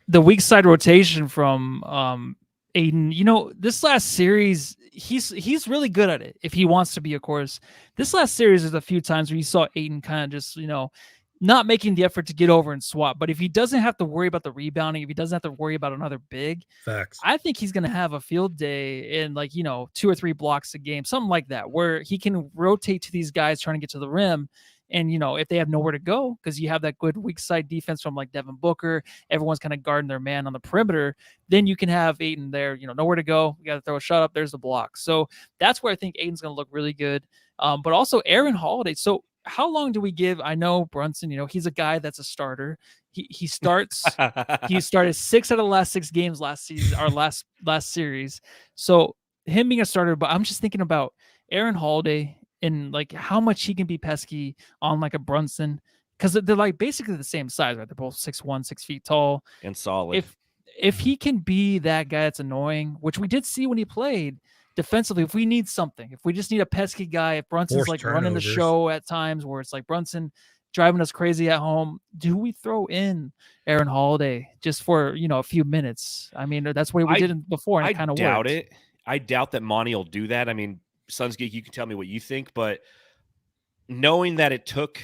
The weak side rotation from Ayton. This last series, he's really good at it if he wants to be. Of course, this last series is a few times where you saw Ayton kind of just not making the effort to get over and swap. But if he doesn't have to worry about the rebounding, if he doesn't have to worry about another big, facts, I think he's going to have a field day in 2 or 3 blocks a game, something like that, where he can rotate to these guys trying to get to the rim. And, if they have nowhere to go, because you have that good weak side defense from like Devin Booker, everyone's kind of guarding their man on the perimeter, then you can have Ayton there, nowhere to go. You got to throw a shot up. There's the block. So that's where I think Ayton's going to look really good. But also Aaron Holiday. So how long do we give? I know Brunson, he's a guy that's a starter. He starts, he started 6 out of the last 6 games last season, our last series. So him being a starter, but I'm just thinking about Aaron Holiday and like how much he can be pesky on like a Brunson, because they're like basically the same size, right? They're both 6'1", 6 feet tall and solid. If he can be that guy that's annoying, which we did see when he played defensively, if we need something, if we just need a pesky guy, if Brunson's like running the show at times where it's like Brunson driving us crazy at home, do we throw in Aaron Holiday just for a few minutes? I mean, that's what we did before, and it kind of worked. I doubt that Monty will do that. I mean, SunsGeek, you can tell me what you think, but knowing that it took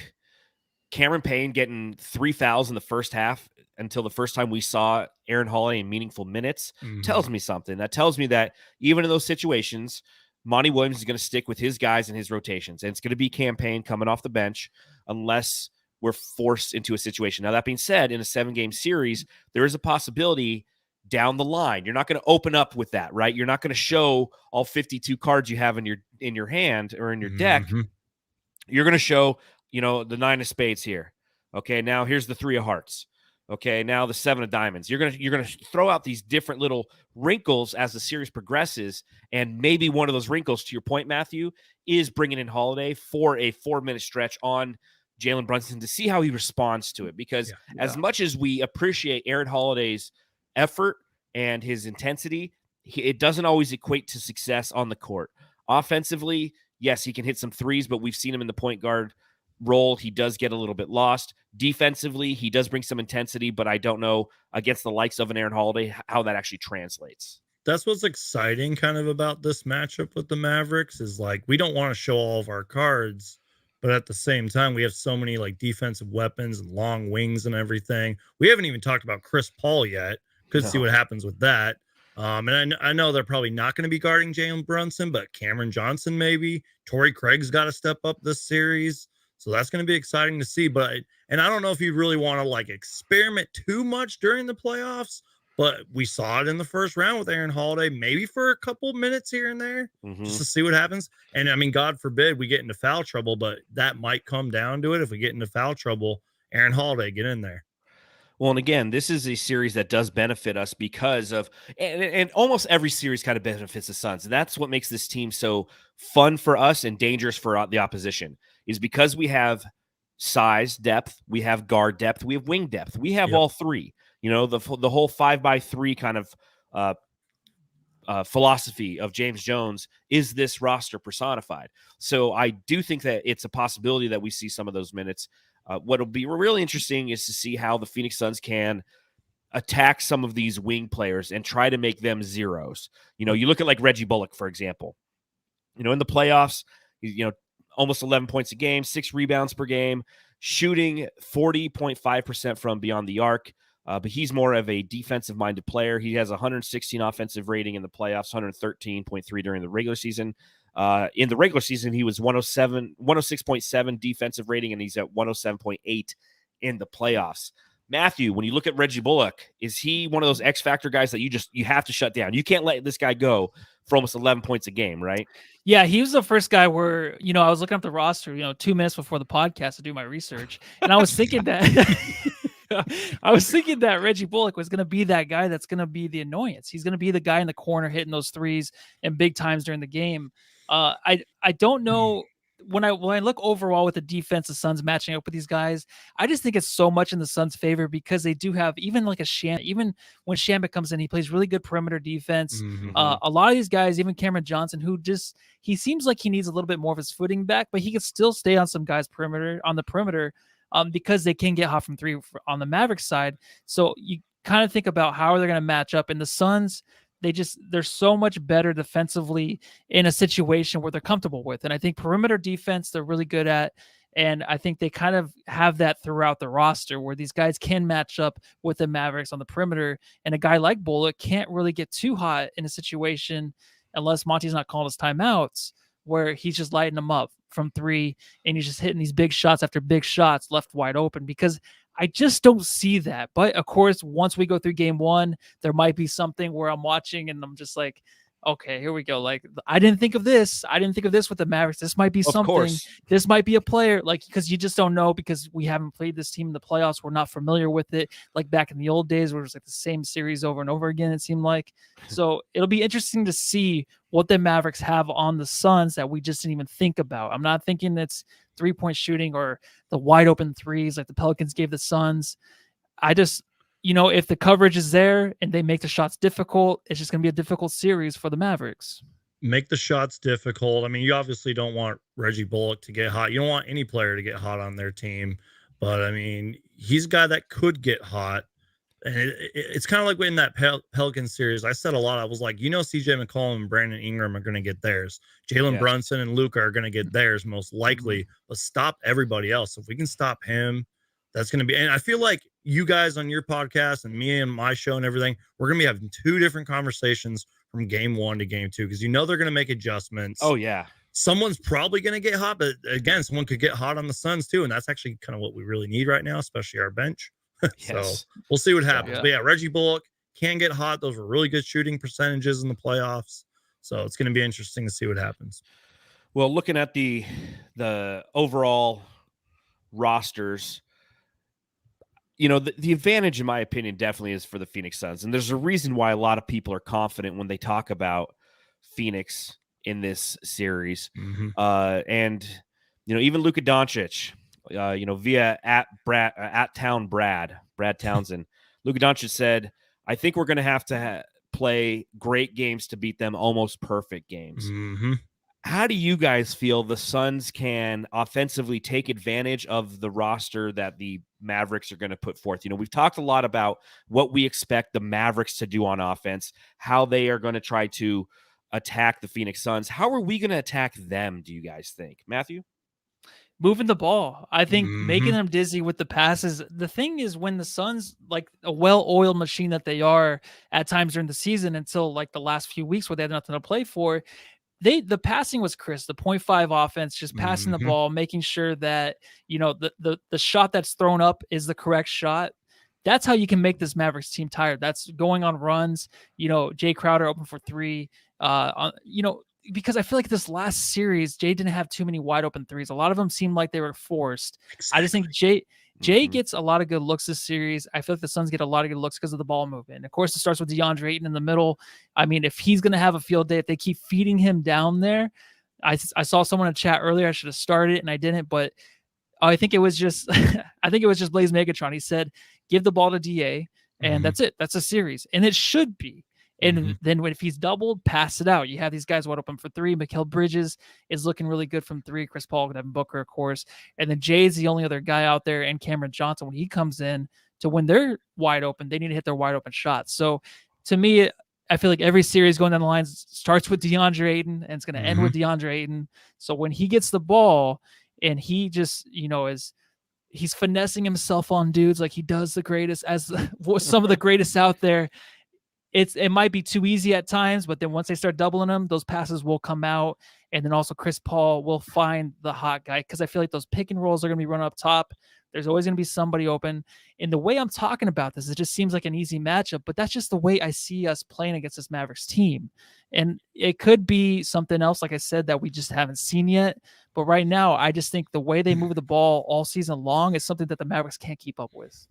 Cameron Payne getting 3 fouls in the first half until the first time we saw Aaron Holiday in meaningful minutes tells me something. That tells me that even in those situations, Monty Williams is going to stick with his guys and his rotations, and it's going to be Cam Payne coming off the bench unless we're forced into a situation. Now, that being said, in a 7-game series, there is a possibility down the line you're not going to open up with that, right? You're not going to show all 52 cards you have in your hand or in your deck. You're going to show the 9 of spades here. Okay, now here's the 3 of hearts. Okay, now the 7 of diamonds. You're gonna throw out these different little wrinkles as the series progresses, and maybe one of those wrinkles, to your point, Matthew, is bringing in Holiday for a 4-minute stretch on Jalen Brunson to see how he responds to it. Because as much as we appreciate Aaron Holiday's effort and his intensity, it doesn't always equate to success on the court. Offensively, yes, he can hit some threes, but we've seen him in the point guard role. He does get a little bit lost. Defensively, he does bring some intensity, but I don't know against the likes of an Aaron Holiday how that actually translates. That's what's exciting kind of about this matchup with the Mavericks is like we don't want to show all of our cards, but at the same time, we have so many like defensive weapons and long wings and everything. We haven't even talked about Chris Paul yet. Could see what happens with that. And I know they're probably not going to be guarding Jalen Brunson, but Cameron Johnson maybe. Torrey Craig's got to step up this series. So that's going to be exciting to see. And I don't know if you really want to like experiment too much during the playoffs, but we saw it in the first round with Aaron Holiday, maybe for a couple minutes here and there, just to see what happens. And I mean, God forbid we get into foul trouble, but that might come down to it. If we get into foul trouble, Aaron Holiday, get in there. Well, and again, this is a series that does benefit us because of, and almost every series kind of benefits the Suns. And that's what makes this team so fun for us and dangerous for the opposition, is because we have size depth, we have guard depth, we have wing depth. We have all three. The whole 5x3 kind of philosophy of James Jones is this roster personified. So I do think that it's a possibility that we see some of those minutes. What'll be really interesting is to see how the Phoenix Suns can attack some of these wing players and try to make them zeros. You know, you look at like Reggie Bullock, for example. You know, in the playoffs, almost 11 points a game, 6 rebounds per game, shooting 40.5% from beyond the arc. But he's more of a defensive-minded player. He has 116 offensive rating in the playoffs, 113.3 during the regular season. In the regular season, he was 106.7 defensive rating, and he's at 107.8 in the playoffs. Matthew, when you look at Reggie Bullock, is he one of those X factor guys that you have to shut down? You can't let this guy go for almost 11 points a game, right? Yeah, he was the first guy where, I was looking up the roster, 2 minutes before the podcast to do my research. And I was thinking that Reggie Bullock was going to be that guy that's going to be the annoyance. He's going to be the guy in the corner hitting those threes and big times during the game. I don't know. When I look overall with the defense, the Suns matching up with these guys, I just think it's so much in the Suns' favor because they do have even like even when Shamet comes in, he plays really good perimeter defense. Mhm. A lot of these guys, even Cameron Johnson, he seems like he needs a little bit more of his footing back, but he can still stay on some guys on the perimeter because they can get hot from 3 on the Mavericks side. So you kind of think about how they're going to match up. And the Suns, they're so much better defensively in a situation where they're comfortable with. And I think perimeter defense, they're really good at. And I think they kind of have that throughout the roster where these guys can match up with the Mavericks on the perimeter. And a guy like Bullock can't really get too hot in a situation unless Monty's not calling his timeouts, where he's just lighting them up from 3 and he's just hitting these big shots after big shots left wide open, because I just don't see that. But of course, once we go through game 1, there might be something where I'm watching and I'm just like, okay, here we go. Like, I didn't think of this. With the Mavericks. This might be something. Course. This might be a player, like, because you just don't know, because we haven't played this team in the playoffs. We're not familiar with it. Like back in the old days where it was like the same series over and over again, it seemed like. So it'll be interesting to see what the Mavericks have on the Suns that we just didn't even think about. I'm not thinking it's 3-point shooting or the wide open threes like the Pelicans gave the Suns. I just, if the coverage is there and they make the shots difficult, it's just going to be a difficult series for the Mavericks. Make the shots difficult. I mean, you obviously don't want Reggie Bullock to get hot. You don't want any player to get hot on their team. But, I mean, he's a guy that could get hot. And it's kind of like in that Pelican series. I said a lot. I was like, CJ McCollum and Brandon Ingram are going to get theirs. Jalen Brunson and Luka are going to get theirs most likely. But stop everybody else. If we can stop him, that's going to be. And I feel like you guys on your podcast and me and my show and everything, we're going to be having 2 different conversations from game 1 to game 2, because they're going to make adjustments. Oh, yeah. Someone's probably going to get hot, but again, someone could get hot on the Suns too. And that's actually kind of what we really need right now, especially our bench. Yes. So we'll see what happens. Yeah. But yeah, Reggie Bullock can get hot. Those were really good shooting percentages in the playoffs. So it's going to be interesting to see what happens. Well, looking at the overall rosters, the advantage, in my opinion, definitely is for the Phoenix Suns. And there's a reason why a lot of people are confident when they talk about Phoenix in this series. Mm-hmm. And even Luka Doncic, via at Town Brad Townsend, Luka Doncic said, I think we're going to have to play great games to beat them, almost perfect games. Mm-hmm. How do you guys feel the Suns can offensively take advantage of the roster that the Mavericks are going to put forth? We've talked a lot about what we expect the Mavericks to do on offense, how they are going to try to attack the Phoenix Suns. How are we going to attack them, do you guys think? Matthew? Moving the ball. I think making them dizzy with the passes. The thing is, when the Suns, like a well-oiled machine that they are at times during the season until like the last few weeks where they had nothing to play for, the passing was crisp. The 0.5 offense, just passing the ball, making sure that, the shot that's thrown up is the correct shot. That's how you can make this Mavericks team tired. That's going on runs. Jay Crowder open for 3. Because I feel like this last series, Jay didn't have too many wide open threes. A lot of them seemed like they were forced. Exactly. I just think Jay gets a lot of good looks this series. I feel like the Suns get a lot of good looks because of the ball movement. Of course, it starts with DeAndre Ayton in the middle. I mean, if he's going to have a field day, if they keep feeding him down there, I saw someone in chat earlier. I should have started and I didn't, but I think it was just Blaze Megatron. He said, give the ball to DA and that's it. That's a series. And it should be. And then if he's doubled, pass it out. You have these guys wide open for three. Mikal Bridges is looking really good from three. Chris Paul, Devin Booker, of course. And then Jay's the only other guy out there, and Cameron Johnson, when he comes in, to when they're wide open, they need to hit their wide open shots. So to me, I feel like every series going down the lines starts with DeAndre Ayton, and it's going to end with DeAndre Ayton. So when he gets the ball and he just, he's finessing himself on dudes like he does the greatest, as some of the greatest out there. It might be too easy at times, but then once they start doubling him, those passes will come out. And then also Chris Paul will find the hot guy, because I feel like those pick and rolls are going to be run up top. There's always going to be somebody open. And the way I'm talking about this, it just seems like an easy matchup, but that's just the way I see us playing against this Mavericks team. And it could be something else, like I said, that we just haven't seen yet. But right now, I just think the way they move the ball all season long is something that the Mavericks can't keep up with.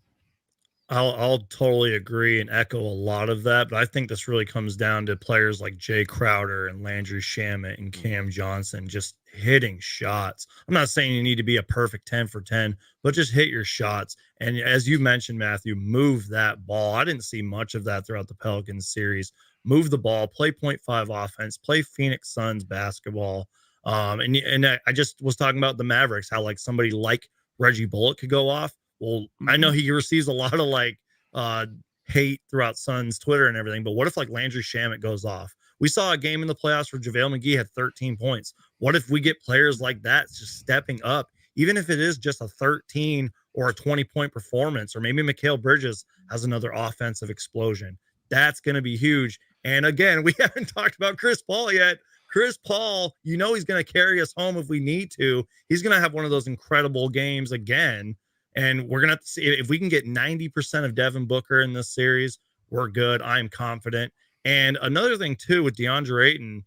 I'll totally agree and echo a lot of that, but I think this really comes down to players like Jay Crowder and Landry Shamet and Cam Johnson just hitting shots. I'm not saying you need to be a perfect 10 for 10, but just hit your shots. And as you mentioned, Matthew, move that ball. I didn't see much of that throughout the Pelicans series. Move the ball, play 0.5 offense, play Phoenix Suns basketball. And I just was talking about the Mavericks, how like somebody like Reggie Bullock could go off. Well, I know he receives a lot of hate throughout Suns Twitter and everything, but what if like Landry Shamet goes off? We saw a game in the playoffs where JaVale McGee had 13 points. What if we get players like that just stepping up, even if it is just a 13 or a 20-point performance, or maybe Mikal Bridges has another offensive explosion? That's going to be huge. And again, we haven't talked about Chris Paul yet. Chris Paul, he's going to carry us home if we need to. He's going to have one of those incredible games again. And we're going to have to see if we can get 90% of Devin Booker in this series. We're good. I'm confident. And another thing too with DeAndre Ayton,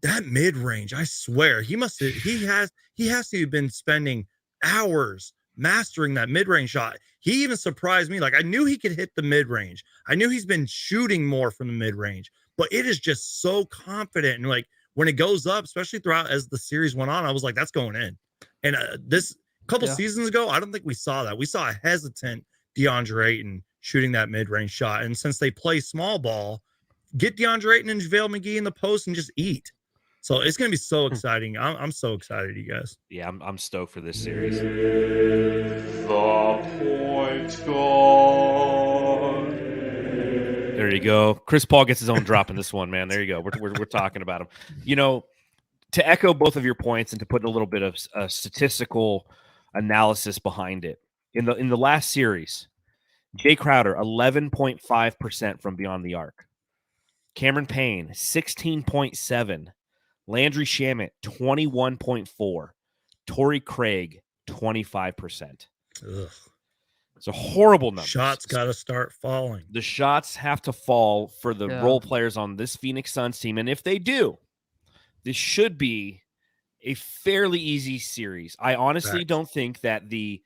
that mid range, I swear he has to have been spending hours mastering that mid range shot. He even surprised me. Like I knew he could hit the mid range. I knew he's been shooting more from the mid range, but it is just so confident. And like when it goes up, especially throughout as the series went on, I was like, that's going in. And this couple seasons ago, I don't think we saw that. We saw a hesitant DeAndre Ayton shooting that mid-range shot. And since they play small ball, get DeAndre Ayton and JaVale McGee in the post and just eat. So it's going to be so exciting. I'm so excited, you guys. Yeah, I'm stoked for this series. The point guard. There you go. Chris Paul gets his own drop in this one, man. There you go. We're talking about him. To echo both of your points and to put a little bit of statistical analysis behind it. In the last series, Jay Crowder, 11.5% from beyond the arc. Cameron Payne, 16.7. Landry Shamet, 21.4. Torrey Craig, 25%. Ugh. It's a horrible number. Shots got to start falling. The shots have to fall for the role players on this Phoenix Suns team. And if they do, this should be a fairly easy series. I honestly don't think that the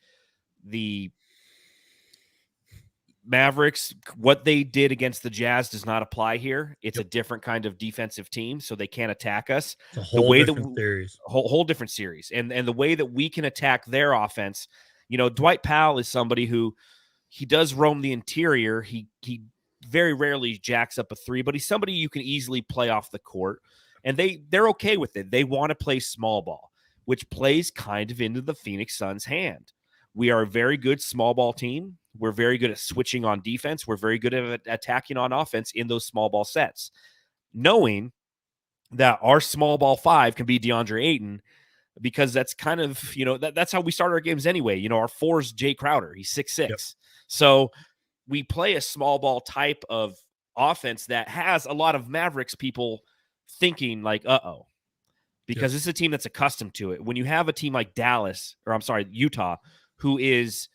Mavericks, what they did against the Jazz does not apply here. It's a different kind of defensive team, so they can't attack us. It's a whole different series. Whole different series. And the way that we can attack their offense, Dwight Powell is somebody who he does roam the interior. He very rarely jacks up a three, but he's somebody you can easily play off the court. And they're okay with it. They want to play small ball, which plays kind of into the Phoenix Suns' hand. We are a very good small ball team. We're very good at switching on defense. We're very good at attacking on offense in those small ball sets. Knowing that our small ball five can be DeAndre Ayton, because that's kind of, that's how we start our games anyway. Our four is Jay Crowder. He's 6'6". Yep. So we play a small ball type of offense that has a lot of Mavericks people thinking like, because this is a team that's accustomed to it. When you have a team like Utah, who is,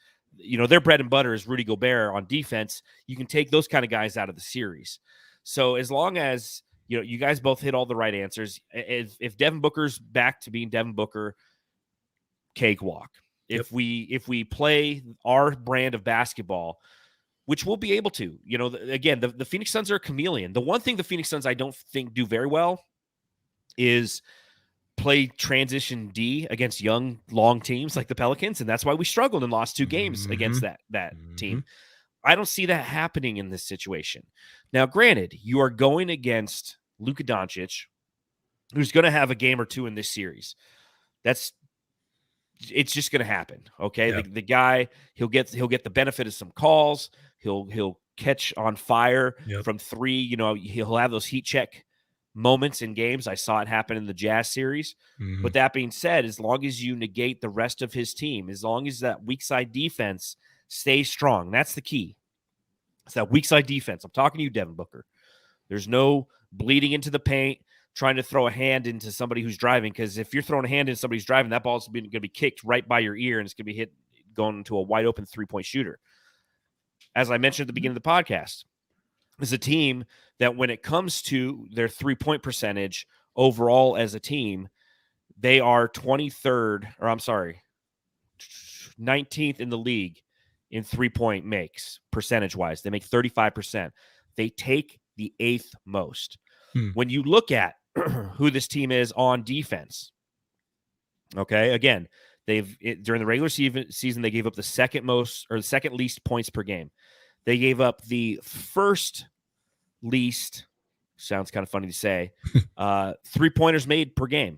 their bread and butter is Rudy Gobert on defense, you can take those kind of guys out of the series. So as long as, you guys both hit all the right answers, if Devin Booker's back to being Devin Booker, cakewalk. If we play our brand of basketball, which we'll be able to, again, the Phoenix Suns are a chameleon. The one thing the Phoenix Suns I don't think do very well is play transition D against young, long teams like the Pelicans, and that's why we struggled and lost 2 games against that team. I don't see that happening in this situation. Now, granted, you are going against Luka Doncic, who's going to have a game or two in this series. It's just going to happen. Okay. Yeah. The guy, he'll get the benefit of some calls. He'll catch on fire from three. You know, he'll have those heat check moments in games. I saw it happen in the Jazz series. Mm-hmm. But that being said, as long as you negate the rest of his team, as long as that weak side defense stays strong, that's the key. It's that weak side defense. I'm talking to you, Devin Booker. There's no bleeding into the paint, trying to throw a hand into somebody who's driving, because if you're throwing a hand into somebody who's driving, that ball's going to be kicked right by your ear, and it's going to be going into a wide open three-point shooter. As I mentioned at the beginning of the podcast, is a team that when it comes to their three-point percentage overall as a team, they are 19th in the league in three-point makes percentage-wise. They make 35%. They take the 8th most. When you look at who this team is on defense, okay, again, during the regular season, they gave up the second least points per game. They gave up the first least, sounds kind of funny to say, three-pointers made per game.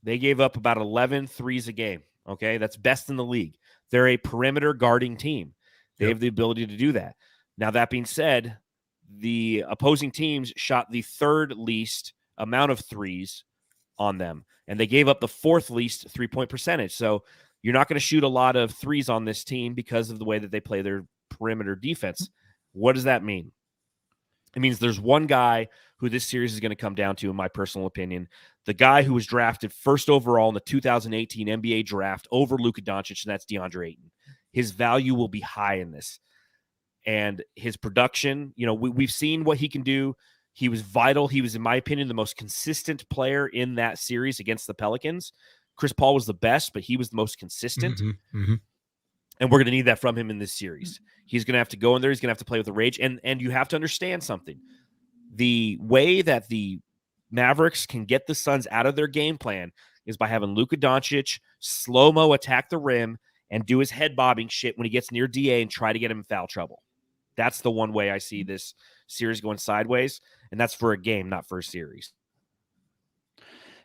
They gave up about 11 threes a game. Okay, that's best in the league. They're a perimeter guarding team. They have the ability to do that. Now, that being said, the opposing teams shot the third least amount of threes on them, and they gave up the fourth least three-point percentage. So you're not going to shoot a lot of threes on this team because of the way that they play their perimeter defense. What does that mean? It means there's one guy who this series is going to come down to, in my personal opinion, the guy who was drafted first overall in the 2018 NBA draft over Luka Doncic, and that's DeAndre Ayton. His value will be high in this. And his production, you know, we've seen what he can do. He was vital. He was, in my opinion, the most consistent player in that series against the Pelicans. Chris Paul was the best, but he was the most consistent. And we're going to need that from him in this series. He's going to have to go in there. He's going to have to play with the rage. And you have to understand something. The way that the Mavericks can get the Suns out of their game plan is by having Luka Doncic slow-mo attack the rim and do his head bobbing shit when he gets near DA and try to get him in foul trouble. That's the one way I see this series going sideways, and that's for a game, not for a series.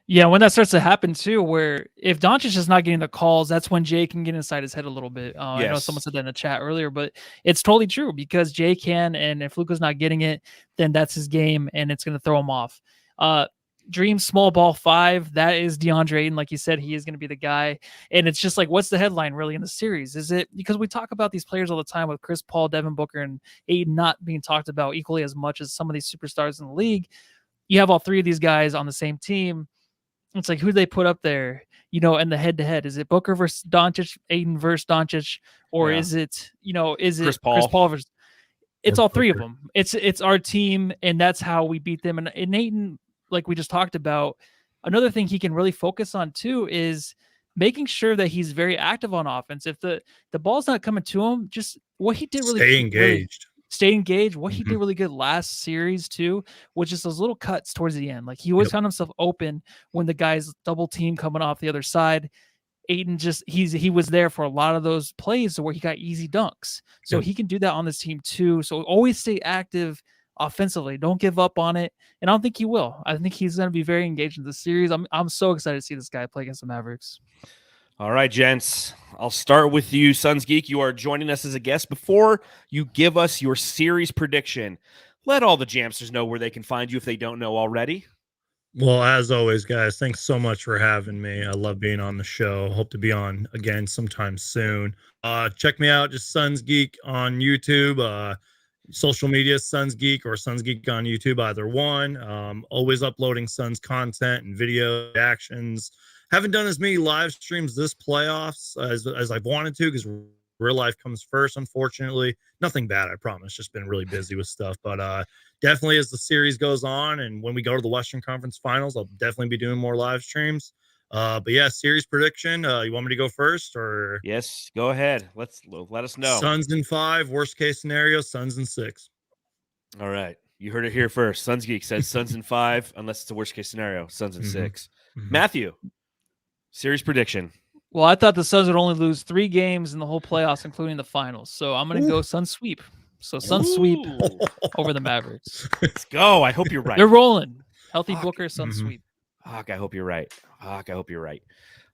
Yeah, when that starts to happen too, where if Doncic is not getting the calls, that's when Jay can get inside his head a little bit. I know someone said that in the chat earlier, but it's totally true because Jay can, and if Luka's not getting it, then that's his game, and it's going to throw him off. Dream small ball 5, that is DeAndre Ayton. Like you said, he is going to be the guy. And it's just like, what's the headline really in the series? Is it because we talk about these players all the time with Chris Paul, Devin Booker, and Ayton not being talked about equally as much as some of these superstars in the league? You have all three of these guys on the same team. It's like, who do they put up there, you know, in the head-to-head? Is it Booker versus Doncic, Ayton versus Doncic, or is it, you know, is it Chris Paul versus? It's all three of them. It's our team, and that's how we beat them. And Ayton, like we just talked about, another thing he can really focus on too is making sure that he's very active on offense. If the ball's not coming to him, just what he did really stay engaged. What he did really good last series too, was just those little cuts towards the end. Like he always found himself open when the guys double team coming off the other side. Ayton he was there for a lot of those plays where he got easy dunks. So he can do that on this team too. So always stay active offensively. Don't give up on it. And I don't think he will. I think he's going to be very engaged in the series. I'm so excited to see this guy play against the Mavericks. All right, gents. I'll start with you, SunsGeek. You are joining us as a guest. Before you give us your series prediction, let all the Jamsters know where they can find you if they don't know already. Well, as always, guys, thanks so much for having me. I love being on the show. Hope to be on again sometime soon. Check me out, just SunsGeek on YouTube. Social media, SunsGeek or SunsGeek on YouTube, either one. Always uploading Suns content and video reactions. Haven't done as many live streams this playoffs as I've wanted to because real life comes first, unfortunately. Nothing bad, I promise. Just been really busy with stuff. But definitely as the series goes on and when we go to the Western Conference Finals, I'll definitely be doing more live streams. But yeah, series prediction. You want me to go first or? Yes, go ahead. Let us know. Suns in 5, worst case scenario, Suns in 6. All right. You heard it here first. SunsGeek says Suns in 5, unless it's a worst case scenario. Suns in 6. Matthew, series prediction. Well, I thought the Suns would only lose 3 games in the whole playoffs, including the finals. So I'm going to go Suns sweep. So Suns sweep Ooh, over the Mavericks. let's go. I hope you're right. They're rolling. Healthy Fuck. Booker, Suns Mhm. sweep. Fuck, I hope you're right. Fuck, I hope you're right.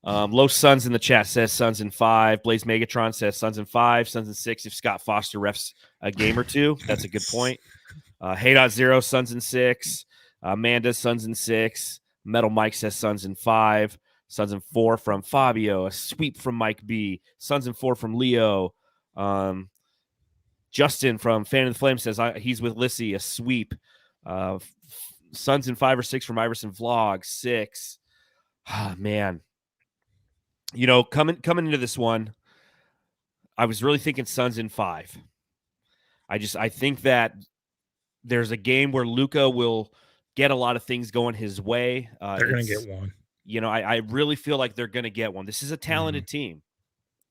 Low Suns in the chat says Suns in 5. Blaze Megatron says Suns in 5. Suns in 6 if Scott Foster refs a game or two. That's a good point. Hey.0, Suns in 6. Amanda, Suns in 6. Metal Mike says Suns in 5. Suns in 4 from Fabio. A sweep from Mike B. Suns in 4 from Leo. Justin from Fan of the Flame says he's with Lissy. A sweep. Suns in 5 or 6 from Iverson Vlog. 6. Ah, man. You know, coming into this one, I was really thinking Suns in 5. I think that there's a game where Luka will get a lot of things going his way. They're going to get one. You know, I really feel like they're going to get one. This is a talented team.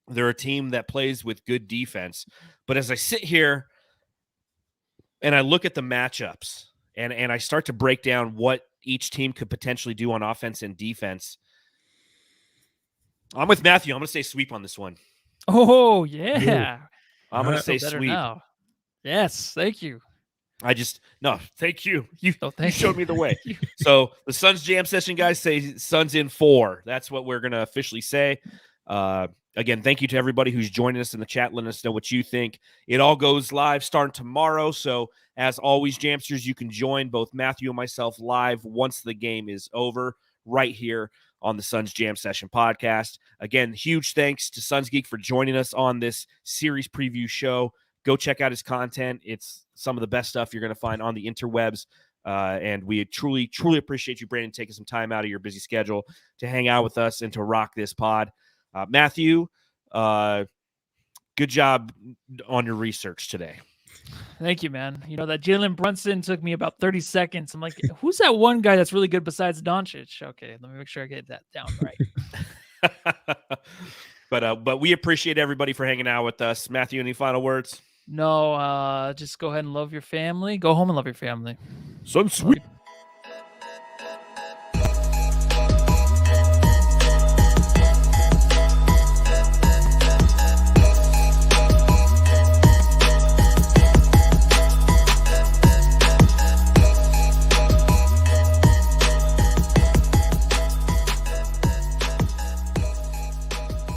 They're a team that plays with good defense. But as I sit here and I look at the matchups and I start to break down what each team could potentially do on offense and defense, I'm with Matthew. I'm going to say sweep on this one. Oh, yeah. I'm going to say Better sweep. now. Yes, thank you. Thank you. You Thank showed me the way. So the Suns jam session guys say Suns in 4. That's what we're going to officially say. Again, thank you to everybody who's joining us in the chat. Let us know what you think. It all goes live starting tomorrow. So as always, Jamsters, you can join both Matthew and myself live once the game is over right here on the Suns Jam Session podcast. Again, huge thanks to SunsGeek for joining us on this series preview show. Go check out his content. It's some of the best stuff you're going to find on the interwebs. And we truly, truly appreciate you, Brandon, taking some time out of your busy schedule to hang out with us and to rock this pod. Matthew, good job on your research today. Thank you, man. You know, that Jalen Brunson took me about 30 seconds. I'm like, who's that one guy that's really good besides Doncic? Okay, let me make sure I get that down right. But we appreciate everybody for hanging out with us. Matthew, any final words? No, just go ahead and love your family. Go home and love your family. Suns sweep.